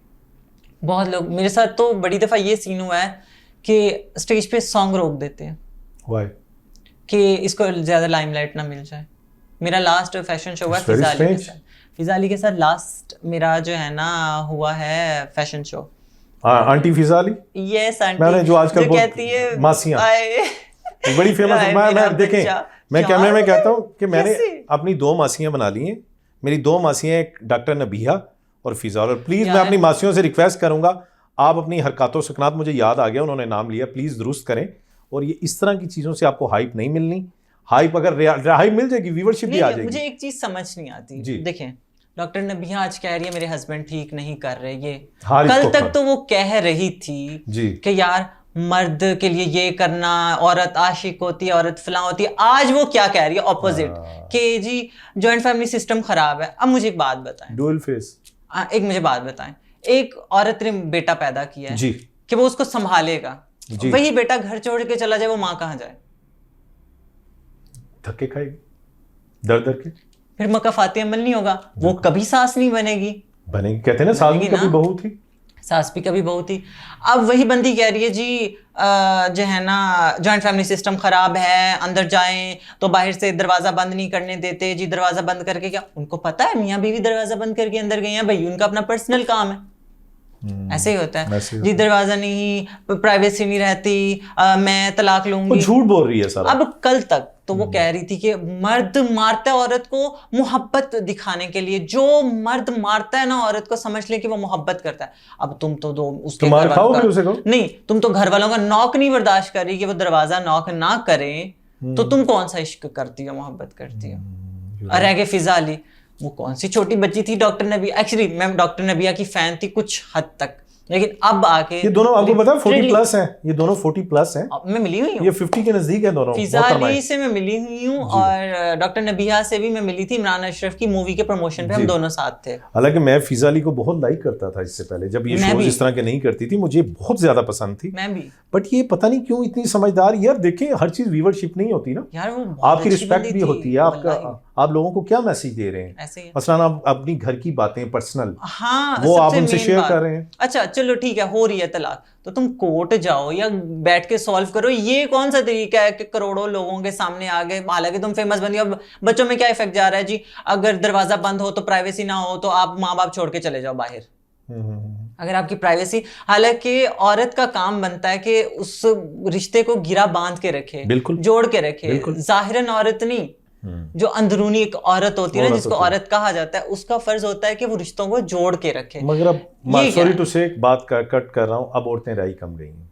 बहुत लोग, मेरे साथ तो बड़ी दफा ये सीन हुआ है कि स्टेज पे सॉन्ग रोक देते हैं। Why? कि इसको ज्यादा लाइमलाइट ना मिल जाए। मेरा लास्ट फैशन शो हुआ फिजाली के साथ। फिजाली के साथ लास्ट मेरा जो है ना हुआ है फैशन शो। आंटी फिजाली? Yes aunty. मैंने जो आजकल जो कहती है मासियां बड़ी फेमस है। मैं देखें, मैं कैमरे में कहता हूँ कि मैंने अपनी 2 मासियां बना ली हैं। मेरी 2 मासियां, एक डॉक्टर नबीहा और फिजा। और प्लीज मैं अपनी मासियों से रिक्वेस्ट करूंगा, आप अपनी हरकतों सुकनात, मुझे याद आ गया उन्होंने नाम लिया, प्लीज दुरुस्त करें। और ये इस तरह की चीजों से आपको हाइप नहीं मिलनी। हाइप अगर हाइप मिल जाएगी, व्यूवरशिप भी आ जाएगी। मुझे एक चीज समझ नहीं आती, देखें डॉक्टर नबीहा आज कह रही है मेरे हस्बैंड ठीक नहीं कर रहे, ये कल तक तो वो कह रही थी कि यार मर्द के लिए ये करना, औरत आशिक होती है, औरत फलां होती है। आज वो क्या कह रही है ऑपोजिट, कि जी जॉइंट फैमिली सिस्टम खराब है। अब मुझे एक बात बताएं, डुअल फेस, एक मुझे बात बताएं, एक औरत ने बेटा पैदा किया है जी कि वो उसको संभालेगा, वही बेटा घर छोड़ के चला जाए, वो माँ कहाँ जाए? धक्के खाएगी, दर दर के। फिर मकाफाती अमल नहीं होगा, वो कभी सास नहीं बनेगी। बनेगी, कहते हैं ना सास भी कभी बहू थी, सास भी कभी बहू थी। अब वही बंदी कह रही है जी जो है ना जॉइंट फैमिली सिस्टम खराब है, अंदर जाएं तो बाहर से दरवाजा बंद नहीं करने देते जी, दरवाजा बंद करके क्या उनको पता है मियाँ बीवी दरवाजा बंद करके अंदर गए हैं, भाई उनका अपना पर्सनल काम है। ऐसे ही होता है जी, दरवाजा नहीं, प्राइवेसी नहीं रहती, मैं तलाक लूंगी, झूठ बोल रही है सारा। अब कल तक तो वो कह रही थी कि मर्द मारता है औरत को मोहब्बत दिखाने के लिए, जो मर्द मारता है ना औरत को समझ ले कि वो मोहब्बत करता है। अब तुम तो दो उसके घर वालों का नहीं, तुम तो घर वालों का नॉक नहीं बर्दाश्त कर रही कि वो दरवाजा नॉक ना करें, तो तुम कौन सा इश्क करती हो, मोहब्बत करती हो? और रह गए फिजाली, वो कौन सी छोटी बच्ची थी डॉक्टर नबिया। एक्चुअली मैं डॉक्टर नबिया की फैन थी कुछ हद तक, लेकिन अब आके ये दोनों आपको पता है 40 प्लस हैं, ये दोनों 40 प्लस हैं। मैं मिली हुई हूँ, ये 50 के नजदीक है दोनों। फिजाली से मैं मिली हुई हूँ और डॉक्टर नबिया से भी मैं मिली थी, इमरान अशरफ की मूवी के प्रमोशन पे हम दोनों साथ थे। हालांकि मैं फिजाली को बहुत लाइक करता था इससे पहले, जब ये शोज इस तरह के नहीं करती थी, मुझे बहुत ज्यादा पसंद थी। मैं भी, बट ये पता नहीं क्यों इतनी समझदार। यार देखें, हर चीज व्यूवरशिप नहीं होती ना यार, वो आपकी रिस्पेक्ट भी होती है। आपका आप लोगों को क्या मैसेज दे रहे हैं, मसलन आप अपनी घर की बातें पर्सनल, हाँ, वो आप उनसे शेयर कर रहे हैं। अच्छा चलो ठीक है, हो रही है तलाक, तो तुम कोर्ट जाओ या बैठ के सॉल्व करो। ये कौन सा तरीका है कि करोड़ों लोगों के सामने आ गए, हालांकि तुम फेमस बन गए, अब बच्चों में क्या इफेक्ट जा रहा है जी, अगर दरवाजा बंद हो तो प्राइवेसी ना हो तो आप माँ बाप छोड़ के चले जाओ बाहर। अगर आपकी प्राइवेसी, हालांकि औरत का काम बनता है कि उस रिश्ते को गिरा बांध के रखे, बिल्कुल जोड़ के रखे, जाहिरन औरत नहीं, जो अंदरूनी एक औरत होती है ना, जिसको औरत कहा जाता है, उसका फर्ज होता है कि वो रिश्तों को जोड़ के रखे। मगर अब सॉरी टू से एक बात कट कर रहा हूं, अब औरतें रही कम गई हैं।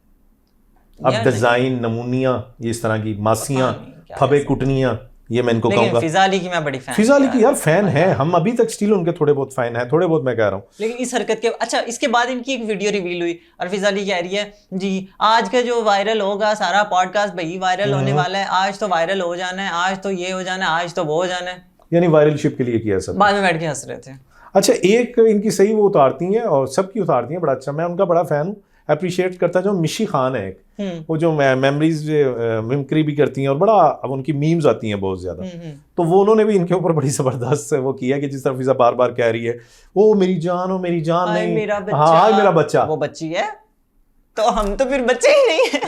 अब डिजाइन, नमूनियां, ये इस तरह की मासियां, फबे कुटनियां, ये मैं इनको कहूंगा। फिजाली की मैं बड़ी फैन, फिजाली की यार फैन है हम, अभी तक स्टिल उनके थोड़े बहुत फैन है, थोड़े बहुत मैं कह रहा हूँ। लेकिन इस हरकत के अच्छा, इसके बाद इनकी एक वीडियो रिवील हुई और फिजाली कह रही है जी आज का जो वायरल होगा सारा पॉडकास्ट भाई वायरल होने वाला है, आज तो वायरल हो जाना है, आज तो ये हो जाना है, आज तो वो हो जाना है, यानी वायरलशिप के लिए किया सब। बाद में बैठ के हंस रहे थे। अच्छा, एक इनकी सही वो उतारती हैं और सबकी उतारती हैं, बड़ा अच्छा, मैं उनका बड़ा फैन हूँ, अप्रिशिएट करता जो मिशी खान है एक, वो जो मेमोरीज मिमिक्री भी करती हैं और बड़ा अब उनकी मीम्स आती हैं बहुत ज्यादा, तो वो उन्होंने भी इनके ऊपर बड़ी जबरदस्त वो किया कि जिस तरह फिजा बार बार कह रही है वो मेरी जान हो, मेरी जान नहीं, हाँ मेरा बच्चा, वो बच्ची है तो हम तो फिर बच्चे ही नहीं है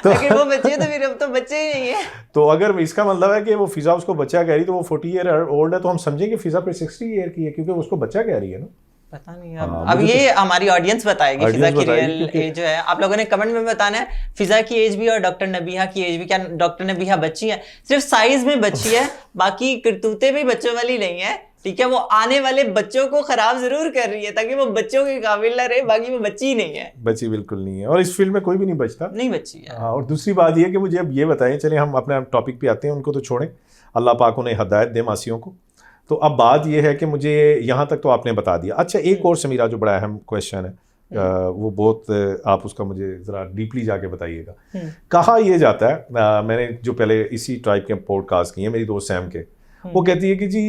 तो अगर वो बच्चे तो फिर हम तो बच्चे ही नहीं है। तो अगर इसका मतलब है कि वो फिजा उसको बच्चा कह रही तो वो 40 ईयर ओल्ड है, तो हम समझेंगे फिजा पे 60 ईयर की है क्योंकि उसको बच्चा कह रही है ना। पता नहीं अब ये हमारी ऑडियंस बताएगी फिजा की रियल एज जो है। आप लोगों ने कमेंट में बताना है फिजा की एज भी और डॉक्टर नबीहा की एज भी। क्या डॉक्टर नबीहा बच्ची है? सिर्फ साइज में बच्ची है, बाकी करतूतें भी बच्चों वाली नहीं है, ठीक है। वो आने वाले बच्चों को खराब जरूर कर रही है ताकि वो बच्चों के काबिल ना रहे, बाकी वो बच्ची ही नहीं है, बच्ची बिल्कुल नहीं है। और इस फील्ड में कोई भी नहीं बचता, नहीं बच्ची है। और दूसरी बात ये कि मुझे अब ये बताएं, चले हम अपने टॉपिक पे आते हैं, उनको तो छोड़ें, अल्लाह पाक उन्हें हिदायत दे मासियों को। तो अब बात ये है कि मुझे यहाँ तक तो आपने बता दिया। अच्छा, एक और समीरा जो बड़ा अहम क्वेश्चन है वो बहुत आप उसका मुझे ज़रा डीपली जाके बताइएगा। कहा यह जाता है, मैंने जो पहले इसी टाइप के पॉडकास्ट किए मेरी दोस्त सैम के, वो कहती है कि जी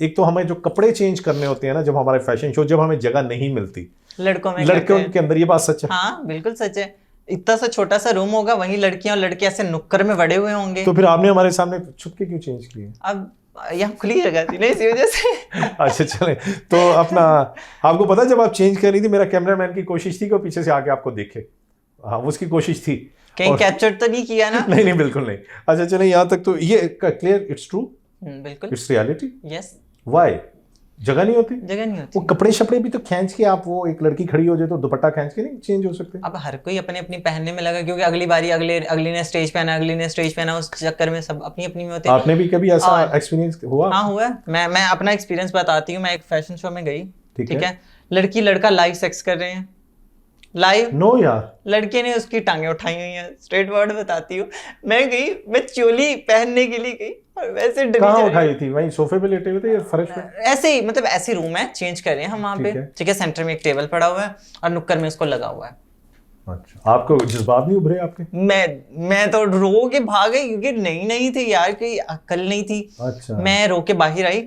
एक तो हमें जो कपड़े चेंज करने होते हैं ना जब हमारे फैशन शो, जब हमें जगह नहीं मिलती लड़कों के अंदर, ये बात सच है? हाँ बिल्कुल सच है। इतना सा छोटा सा रूम होगा, वहीं लड़कियां और लड़के ऐसे नुक्कर में बड़े हुए होंगे, तो फिर आपने हमारे सामने छुपके क्यों चेंज किए? अब यहाँ खुली जगह थी ना, इसी वजह से। अच्छा चले, तो अपना आपको पता जब आप चेंज कर रही थी, मेरा कैमरामैन की कोशिश थी कि पीछे से आके आपको देखे, हाँ उसकी कोशिश थी, कहीं कैप्चर तो नहीं किया ना? नहीं बिल्कुल नहीं। अच्छा चले, यहाँ तक तो ये क्लियर, इट्स ट्रू, बिल्कुल इट्स रियलिटी। यस। व्हाई? जगह नहीं होती? जगह नहीं होती। वो कपड़े शपड़े भी तो खींच के, आप वो एक लड़की खड़ी हो जाए तो दुपट्टा खींच के नहीं चेंज हो सकते? अब हर कोई अपने अपनी पहनने में लगा, क्योंकि अगली बारी अगली ने स्टेज पहना, अगली ने स्टेज पहना, उस चक्कर में सब अपनी अपनी में होते हैं। आपने भी कभी ऐसा एक्सपीरियंस हुआ? हाँ हुआ। मैं अपना एक्सपीरियंस बताती हूँ। मैं एक फैशन शो में गई, ठीक है, लड़की लड़का लाइव सेक्स कर रहे हैं, लाइव। नो यार, लड़के ने उसकी टांगे उठाई हुई हैं, स्ट्रेट वर्ड बताती हूँ। मैं गई, मैं चोली पहनने के लिए गई, और वैसे कहाँ उठाई थी? वहीं सोफे पे लेटे हुए थे या फर्श पे? ऐसे ही, मतलब ऐसे रूम है, चेंज कर रहे हैं हम वहाँ पे, ठीक है। सेंटर में एक टेबल पड़ा हुआ है और नुक्कड़ में उसको लगा हुआ है। अच्छा, आपको जज्बात नहीं उभरे आपके? मैं तो रो के भाग गई, क्योंकि नहीं थी यार, कोई अक्ल नहीं थी। अच्छा। मैं रो के बाहर आई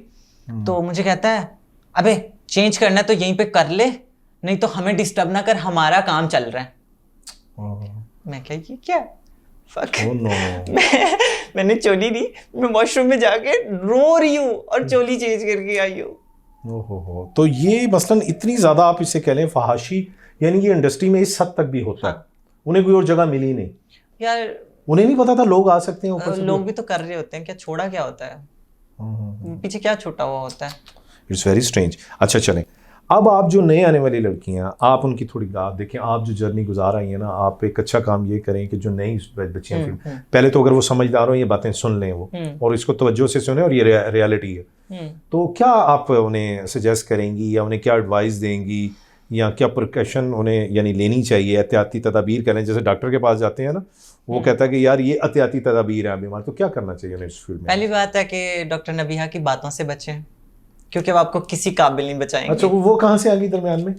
तो मुझे कहता है, अबे चेंज करना है तो यहीं पे कर ले, नहीं तो हमें डिस्टर्ब ना कर, हमारा काम चल रहा है। मैं क्या, ये क्या फक? मैंने चोली ली, मैं वॉशरूम में जाके रो रही हूँ और चोली चेंज करके आई हूँ। ओहो, तो ये मसलन इतनी ज्यादा आप इसे कह लें फहाशी, यानी कि इंडस्ट्री में इस हद तक भी होता है। उन्हें कोई और जगह मिली नहीं यार, उन्हें नहीं पता था लोग आ सकते हैं ऊपर से। लोग भी तो कर रहे होते हैं, क्या छोड़ा क्या होता है पीछे, क्या छूटा हुआ होता है? It's very strange. अच्छा चलें, अब आप जो नए आने वाली लड़कियां, आप उनकी थोड़ी आप देखें, आप जो जर्नी गुजार रही हैं ना, आप एक अच्छा काम ये करें कि जो नई बच्चियां पहले तो अगर वो समझदार हो, ये बातें सुन लें वो, और इसको तवज्जो से सुने, और ये रियलिटी है। तो क्या आप उन्हें सजेस्ट करेंगी या उन्हें क्या एडवाइस देंगी, या क्या प्रिकॉशन उन्हें यानी लेनी चाहिए, एहतियाती तदाबीर करें? जैसे डॉक्टर के पास जाते हैं ना, वो कहता है कि यार ये एहतियाती तदाबीर है बीमार, तो क्या करना चाहिए उन्हें इस फील्ड में? पहली बात है कि डॉक्टर नबीहा की बातों से बचें, क्योंकि वो आपको किसी काबिल नहीं बचाएंगे। अच्छा, वो कहाँ से आ गई दरमियान में?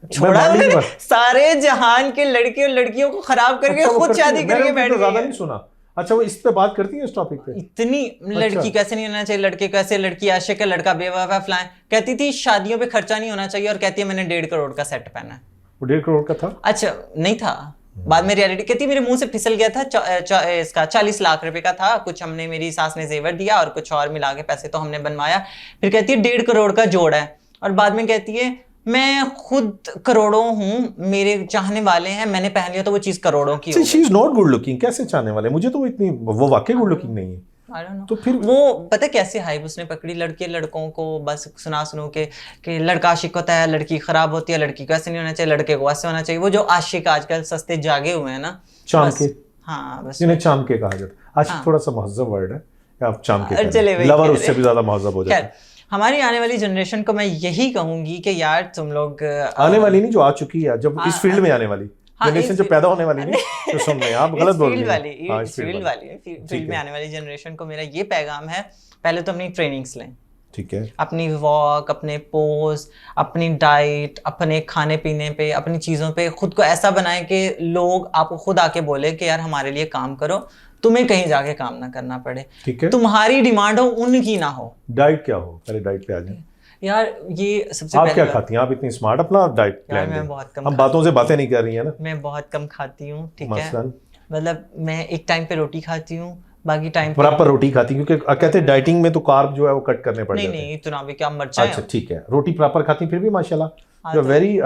छोड़ा सारे जहान के लड़के और लड़कियों को खराब करके खुद शादी करके बैठ गई। ज्यादा नहीं सुना। अच्छा, वो इस पे बात करती है, इस टॉपिक पे? इतनी लड़की कैसे नहीं होना चाहिए, लड़के कैसे, लड़की आशिक है, लड़का बेवफा फलां। कहती थी शादियों पे खर्चा नहीं होना चाहिए, और कहती है मैंने 1.5 करोड़ का सेट पहना है। वो 1.5 करोड़ का था? अच्छा नहीं था, बाद में रियलिटी कहती मेरे मुंह से फिसल गया था। इसका 40 लाख रुपए का था, कुछ हमने, मेरी सास ने जेवर दिया और कुछ और मिला के पैसे तो हमने बनवाया। फिर कहती है 1.5 करोड़ का जोड़ है, और बाद में कहती है मैं खुद करोड़ों हूँ, मेरे चाहने वाले हैं, मैंने पहन लिया तो वो चीज करोड़ों की। She is not good looking. कैसे चाहने वाले? मुझे तो वो इतनी, वो वाकई गुड लुकिंग नहीं है। तो फिर वो पता कैसे हाइप उसने पकड़ी लड़के लड़कों को, बस सुनो कि लड़का आशिक होता है, लड़की खराब होती है, लड़की को ऐसे नहीं होना चाहिए, लड़के को ऐसे होना चाहिए। वो जो आशिक आजकल सस्ते जागे हुए हैं ना, चाम के। हाँ बस इन्हें चाम के कहा जाता है। आशिक थोड़ा सा महज़ब वर्ड है, आप चाम के लवर उससे भी ज्यादा महज़ब हो जाता है। हमारी आने वाली जनरेशन को मैं यही कहूंगी कि यार तुम लोग, आने वाली नहीं, जो आ चुकी है, जब इस फील्ड में आने वाली जनरेशन जो पैदा होने वाली नहीं, तो सुन रहे हैं आप, गलत बोल रही हैं। फील्ड में आने वाली जनरेशन को मेरा ये पैगाम है, पहले तो अपनी ट्रेनिंग्स लें, ठीक है, अपनी वॉक, अपने पोज, अपनी डाइट, अपने खाने पीने पे, अपनी चीज़ों पे खुद को ऐसा बनाएं कि लोग आपको खुद आके बोले कि यार हमारे लिए काम करो, तुम्हें कहीं जाके काम ना करना पड़े, ठीक है, तुम्हारी डिमांड हो उनकी ना हो। डाइट क्या हो? पहले डाइट पे आ जाए यार। ये सबसे आप क्या खाती हैं? आप इतनी स्मार्ट, अपना डाइट प्लान मैं बहुत कम, हम बातों से बातें नहीं कर रही है ना। मैं बहुत कम खाती हूँ, ठीक है, मतलब मैं एक टाइम पे रोटी खाती हूँ, बाकी टाइम प्रॉपर रोटी खाती, क्योंकि कहते हैं डाइटिंग में तो कार्ब जो है वो कट करने पड़ते हैं। नहीं इतना भी क्या मर जाए। अच्छा ठीक है, रोटी प्रॉपर खाती फिर भी माशाल्लाह, यू आर वेरी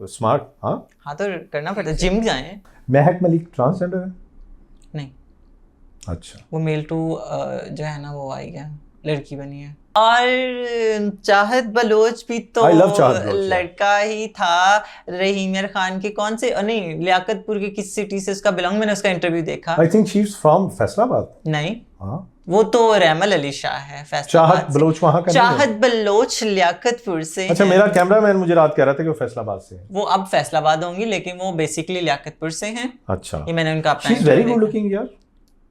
स्मार्ट। हाँ तो करना पड़ता है, जिम जाएं। महक मलिक ट्रांसजेंडर है? नहीं। अच्छा, वो मेल टू जो है ना वो आई है, लड़की बनी है। और चाहत बलोच भी तो लड़का ही था, रहीम खान के कौन से, नहीं लियाकतपुर के किस सिटी से उसका बिलोंग, मैंने उसका इंटरव्यू देखा। I think she is from Faisalabad. नहीं, वो तो रहमल अली शाह है फैसलाबाद। चाहत बलोच वहां का? चाहत बलोच लियाकतपुर से। अच्छा, मेरा कैमरामैन मुझे रात कह रहा था कि वो फैसलाबाद से है। वो अब फैसलाबाद होंगी, लेकिन वो बेसिकली लियाकतपुर से हैं। अच्छा, ये मैंने उनका अपना, she is very good looking यार।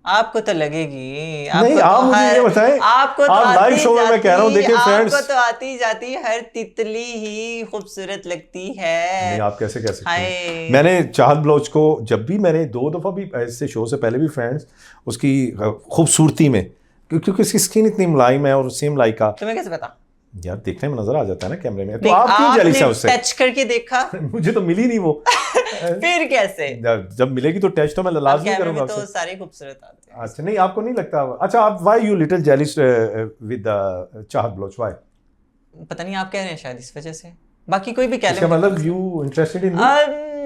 आपको तो लगेगी, नहीं आप मुझे ये बताएं, आपको तो आप लाइव शो में मैं कह रहा हूं, देखिए फ्रेंड्स, आपको तो आती जाती हर तितली ही खूबसूरत लगती है। नहीं आप कैसे कह सकते हैं? मैंने चाहत बलोच को जब भी, मैंने 2 दफा भी ऐसे शो से पहले भी फ्रेंड्स, उसकी खूबसूरती में, क्योंकि उसकी स्किन इतनी मुलायम है और सेम लाइका। तुम्हें कैसे पता? यार देखने में नजर आ जाता है ना कैमरे में, तो आप क्यों जेलिस है उससे? टच करके देखा मुझे तो मिली नहीं वो। फिर कैसे? जब मिलेगी तो टच तो मैं लाजमी करूंगा तो सारे खूबसूरत आते हैं। अच्छा, नहीं आपको नहीं लगता? अच्छा, आप व्हाई यू लिटिल जेलिस विद चाहत बलोच, व्हाई? पता नहीं, आप कह रहे हैं शायद इस वजह से, बाकी कोई भी कह ले। इसका मतलब यू इंटरेस्टेड इन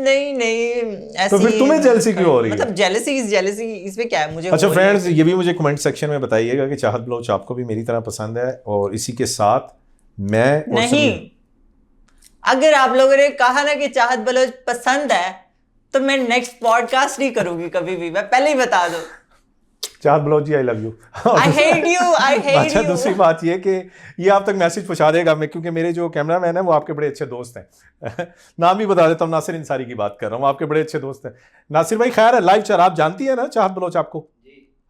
नहीं ऐसी, तो फिर तुम्हें जेलसी क्यों हो रही है? मतलब जेलसी इसमें क्या है मुझे? अच्छा फ्रेंड्स, ये भी मुझे कमेंट सेक्शन में बताइएगा कि चाहत बलोच आपको भी मेरी तरह पसंद है, और इसी के साथ मैं नहीं, अगर आप लोगों ने कहा ना कि चाहत बलोच पसंद है तो मैं नेक्स्ट पॉडकास्ट नहीं करूंगी कभी भी, मैं पहले ही बता दूं। Chahat Baloch ji, I love you, I hate you. अच्छा, दूसरी बात ये कि ये आप तक मैसेज पहुंचा देगा मैं, क्योंकि मेरे जो कैमरामैन है वो आपके बड़े अच्छे दोस्त हैं। नाम भी बता देता हूँ, नासिर इंसारी की बात कर रहा हूँ, आपके बड़े अच्छे दोस्त हैं। नासिर भाई खैर है, लाइव चैट आप जानती है ना चाहत बलोच आपको?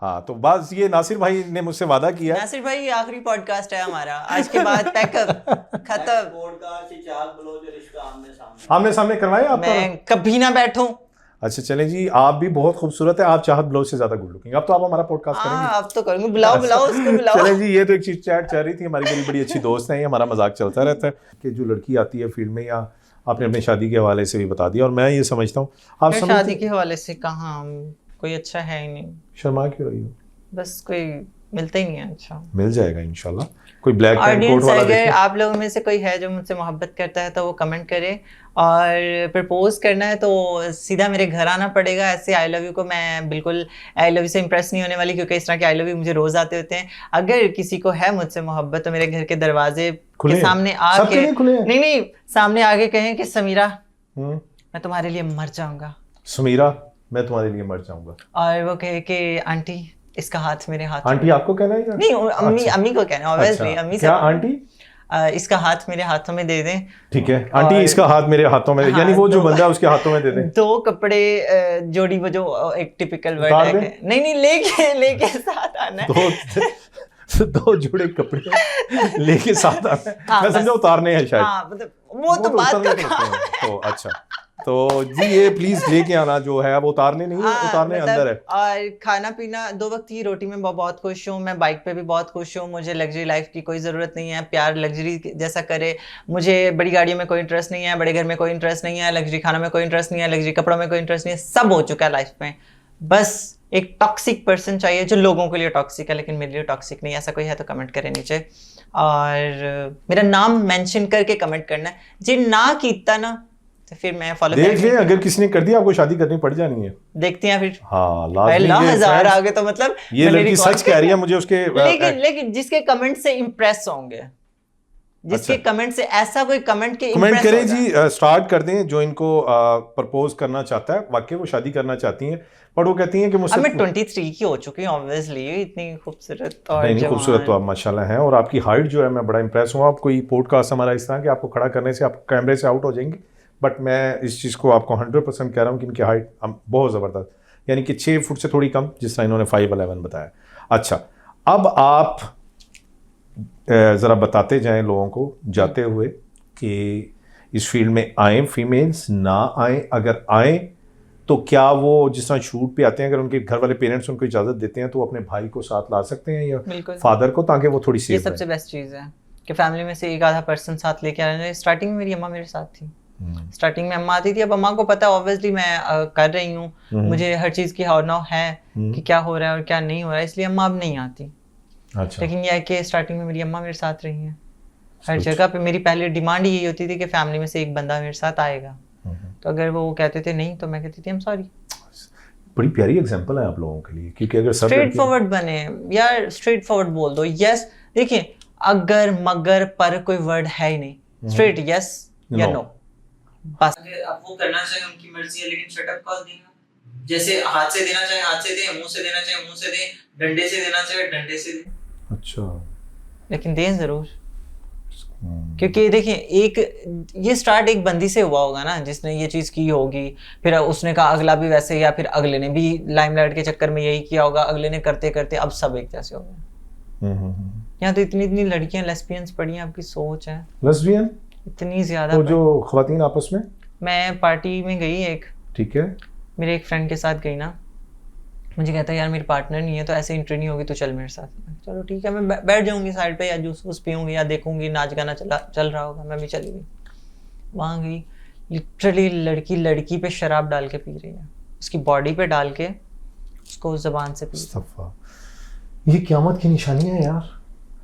हाँ, तो बस ये नासिर भाई ने मुझसे वादा किया। नासिर भाई, आखिरी पॉडकास्ट है हमारा, आज के बाद पैकअप खत्म। पॉडकास्ट चाहत बलोच और इसका आमने सामने करवाए आप? मैं कभी ना बैठूं। अच्छा चलें जी, आप भी बहुत खूबसूरत है, आप चाहत बलोच से ज्यादा गुड लुकिंग। अब तो आप हमारा पॉडकास्ट करेंगे? अब तो करूंगी, बुलाओ उसको बुलाओ। चलें जी, ये तो एक चीज चैट चल रही थी, हमारी बड़ी अच्छी दोस्त है, हमारा मजाक चलता रहता है कि जो लड़की आती है फील्ड में, या आपने अपनी शादी के हवाले से भी बता दिया, और मैं ये समझता हूँ आप शादी के हवाले से कहाँ कोई अच्छा है ही नहीं। शर्मा क्यों रही हो? बस कोई मिलता ही नहीं है अच्छा। मिल जाएगा इंशाल्लाह, कोई ब्लैक पैंट कोट वाला। अगर आप लोगों में से कोई है जो मुझसे मोहब्बत करता है तो वो कमेंट करे, और प्रपोज करना है तो सीधा मेरे घर आना पड़ेगा। ऐसे आई लव यू को मैं बिल्कुल आई लव यू से इंप्रेस नहीं होने वाली, क्योंकि इस तरह के आई लव यू मुझे रोज आते होते हैं। अगर किसी को है मुझसे मोहब्बत तो मेरे घर के दरवाजे के सामने आके, नहीं सामने आके कहें कि समीरा मैं तुम्हारे लिए मर जाऊंगा, समीरा मैं तुम्हारे लिए मर जाऊंगा, और वो कहे कि आंटी इसका हाथ मेरे हाथ। आंटी आपको कहना है? नहीं, अम्मी को कहना है ऑब्वियसली। अम्मी से क्या आंटी? इसका हाथ मेरे हाथों में दे दें। ठीक है आंटी, इसका हाथ मेरे हाथों में, यानी वो जो बंदा है उसके हाथों में दे दें। दो कपड़े जोड़ी, वो जो एक टिपिकल वर्ड है। नहीं लेके साथ आना है। दो जोड़े कपड़े लेके साथ आना है। मैं समझा उतारने हैं शायद। हाँ, मतलब वो तो बात का काम है। तो अच्छा, तो जी ये प्लीज लेके आना जो है वो उतारने नहीं है, उतारने मतलब अंदर है। और खाना पीना 2 वक्त की रोटी में बहुत खुश हूँ, मैं बाइक पे भी बहुत खुश हूँ, मुझे लग्जरी लाइफ की कोई ज़रूरत नहीं है, प्यार लग्जरी जैसा करे। मुझे बड़ी गाड़ियों में कोई इंटरेस्ट नहीं है, बड़े घर में कोई इंटरेस्ट नहीं है, लग्जरी खाना में कोई इंटरेस्ट नहीं है, लग्जरी कपड़ों में कोई इंटरेस्ट नहीं है, सब हो चुका है लाइफ में। बस एक टॉक्सिक पर्सन चाहिए जो लोगों के लिए टॉक्सिक है लेकिन मेरे लिए टॉक्सिक नहीं। ऐसा कोई है तो कमेंट करें नीचे, और मेरा नाम मेंशन करके कमेंट करना है। जी ना कीता ना तो फिर मैं फॉलो देख ले, अगर किसी ने कर दिया आपको शादी करनी पड़ जानी है। देखते हैं फिर। हाँ, 1000 आ गए तो मतलब ये लड़की सच कह रही है मुझे उसके। लेकिन जिसके कमेंट से इंप्रेस होंगे, जिसके कमेंट से ऐसा कोई कमेंट करें जी, स्टार्ट कर दें। जो इनको प्रपोज करना चाहता है, वाकई वो शादी करना चाहती हैं, पर वो कहती हैं कि मुझसे, मैं 23 की हो चुकी हूँ ऑब्वियसली, इतनी खूबसूरत और नहीं खूबसूरत तो आप माशाल्लाह हैं, और आपकी हाइट जो है मैं बड़ा इंप्रेस हूँ। आप कोई पॉडकास्ट हमारा इस तरह कि आपको खड़ा करने से आप कैमरे से आउट हो जाएंगे, बट मैं इस चीज़ को आपको 100% कह रहा हूँ कि इनकी हाइट बहुत ज़बरदस्त, यानी कि 6 फुट से थोड़ी कम, जिस तरह इन्होंने 5'11" बताया। अच्छा, अब आप ज़रा बताते जाएं लोगों को जाते हुए कि इस फील्ड में आए फीमेल्स, ना आए, अगर आए तो क्या वो जिस तरह शूट पे आते हैं, अगर उनके घर वाले पेरेंट्स उनको इजाज़त देते हैं तो वो अपने भाई को साथ ला सकते हैं या फादर को, ताकि वो थोड़ी सेफ। ये सबसे बेस्ट चीज़ है कि फैमिली में से एक आधा पर्सन साथ लेके आ रहे। स्टार्टिंग में मेरी अम्मा मेरे साथ थी, स्टार्टिंग में अम्मा आती थी। अब अम्मा को पता है ऑब्वियसली मैं कर रही हूँ, मुझे हर चीज़ की हाउ नाउ है कि क्या हो रहा है और क्या नहीं हो रहा है, इसलिए अम्मा अब नहीं आती। अच्छा। लेकिन यह है कि स्टार्टिंग में मेरी अम्मा मेरे साथ रही हैं हर जगह पे। मेरी पहले डिमांड यही होती थी कि फैमिली में से एक बंदा मेरे साथ आएगा, तो अगर वो कहते थे नहीं तो मैं कहती थी आई एम सॉरी। बड़ी प्यारी एग्जांपल है आप लोगों के लिए, क्योंकि अगर सब स्ट्रेट फॉरवर्ड बने यार, स्ट्रेट फॉरवर्ड बोल दो। यस, देखिए अगर मगर पर कोई वर्ड है ही नहीं, स्ट्रेट यस या नो, बस। अगर आप वो करना चाहे उनकी मर्जी है, लेकिन शट अप कॉल देना, जैसे हाथ से देना चाहे हाथ से दें, मुंह से देना चाहे मुंह से दें, डंडे से देना चाहे डंडे से दें। अच्छा, लेकिन दें जरूर, क्योंकि देखिए एक ये स्टार्ट एक बंदी से हुआ होगा ना जिसने ये चीज़ की होगी, फिर उसने कहा अगला भी वैसे, या फिर अगले ने भी लाइमलाइट के चक्कर में यही किया होगा, अगले ने करते करते अब सब एक जैसे हो गए। यहाँ तो इतनी लड़कियां लेस्बियंस पड़ी हैं, आपकी सोच है लेस्बियन इतनी ज्यादा, वो जो ख्वातीन आपस में। मैं पार्टी में गई एक, ठीक है, मेरे एक फ्रेंड के साथ गई ना, मुझे कहता है यार मेरी पार्टनर नहीं है तो ऐसे एंट्री नहीं होगी, तो चल मेरे साथ। चलो ठीक है, मैं बैठ जाऊंगी साइड पे, या जूस पीऊंगी, या देखूंगी नाच गाना चल रहा होगा, मैं भी चली गई। वहाँ गई, लिटरली लड़की पे शराब डाल के पी रही है, उसकी बॉडी पे डाल के उसको ज़बान से पी। ये क़यामत की निशानी है यार,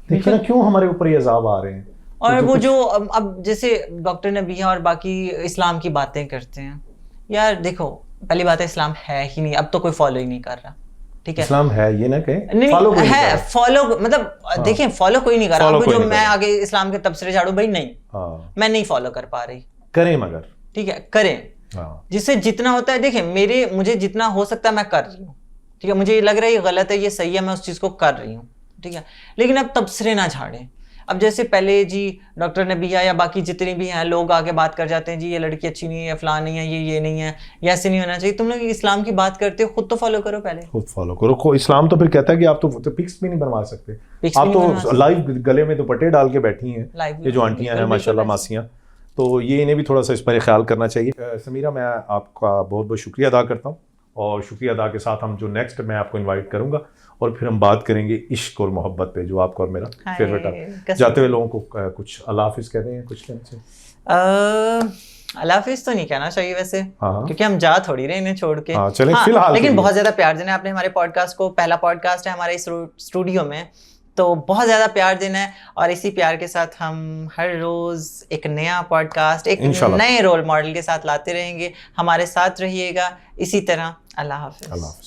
देखिए ना क्यों हमारे ऊपर ये अज़ाब आ रहे हैं। और वो जो अब जैसे डॉक्टर नबीहा और बाकी इस्लाम की बातें करते हैं, यार देखो पहली बात है इस्लाम है ही नहीं, अब तो कोई फॉलो ही नहीं कर रहा, ठीक है। इस्लाम है ये ना कहे, नहीं फॉलो है, फॉलो मतलब देखिए फॉलो कोई नहीं कर रहा। अब जो मैं आगे इस्लाम के तबसरे झाड़ू, भाई नहीं, मैं नहीं फॉलो कर पा रही, करें मगर, ठीक है करें, जिससे जितना होता है। देखिए मुझे जितना हो सकता है मैं कर रही हूँ, ठीक है। मुझे ये लग रहा है ये गलत है, ये सही है, मैं उस चीज़ को कर रही हूँ, ठीक है। लेकिन अब तबसरे ना झाड़ें। अब जैसे पहले जी डॉक्टर नबीहा या बाकी जितने भी हैं लोग आके बात कर जाते हैं, जी ये लड़की अच्छी नहीं है, फलां नहीं है, ये नहीं है, ये ऐसे नहीं होना चाहिए। तुम लोग इस्लाम की बात करते हो, खुद तो फॉलो करो, पहले खुद फॉलो करो। इस्लाम तो फिर कहता है कि आप तो पिक्स भी नहीं बनवा सकते, आप तो लाइव गले में दुपट्टे डाल के बैठी हैं, ये जो आंटियां हैं माशाल्लाह मासियां, तो ये इन्हें भी थोड़ा सा इस पर ख्याल करना चाहिए। समीरा मैं आपका बहुत बहुत शुक्रिया अदा करता हूँ, और शुक्रिया अदा के साथ हम जो नेक्स्ट मैं आपको इनवाइट करूंगा और फिर हम बात करेंगे इश्क और मोहब्बत पे, जो आपका और मेरा फेवरेट है। जाते हुए लोगों को कुछ अल्लाह हाफिज़ कह रहे हैं, कुछ कहना चाहिए? अल्लाह हाफिज़ तो नहीं कहना चाहिए वैसे, क्योंकि हम जा थोड़ी रहे इन्हें छोड़ के। चलें फिलहाल, लेकिन बहुत ज़्यादा प्यार देना है आपने हमारे पॉडकास्ट को, पहला पॉडकास्ट है हमारे इस स्टूडियो में, तो बहुत ज़्यादा प्यार देना है। और इसी प्यार के साथ हम हर रोज़ एक नया पॉडकास्ट, एक नए रोल मॉडल के साथ लाते रहेंगे। हमारे साथ रहिएगा इसी तरह। अल्लाह हाफिज़।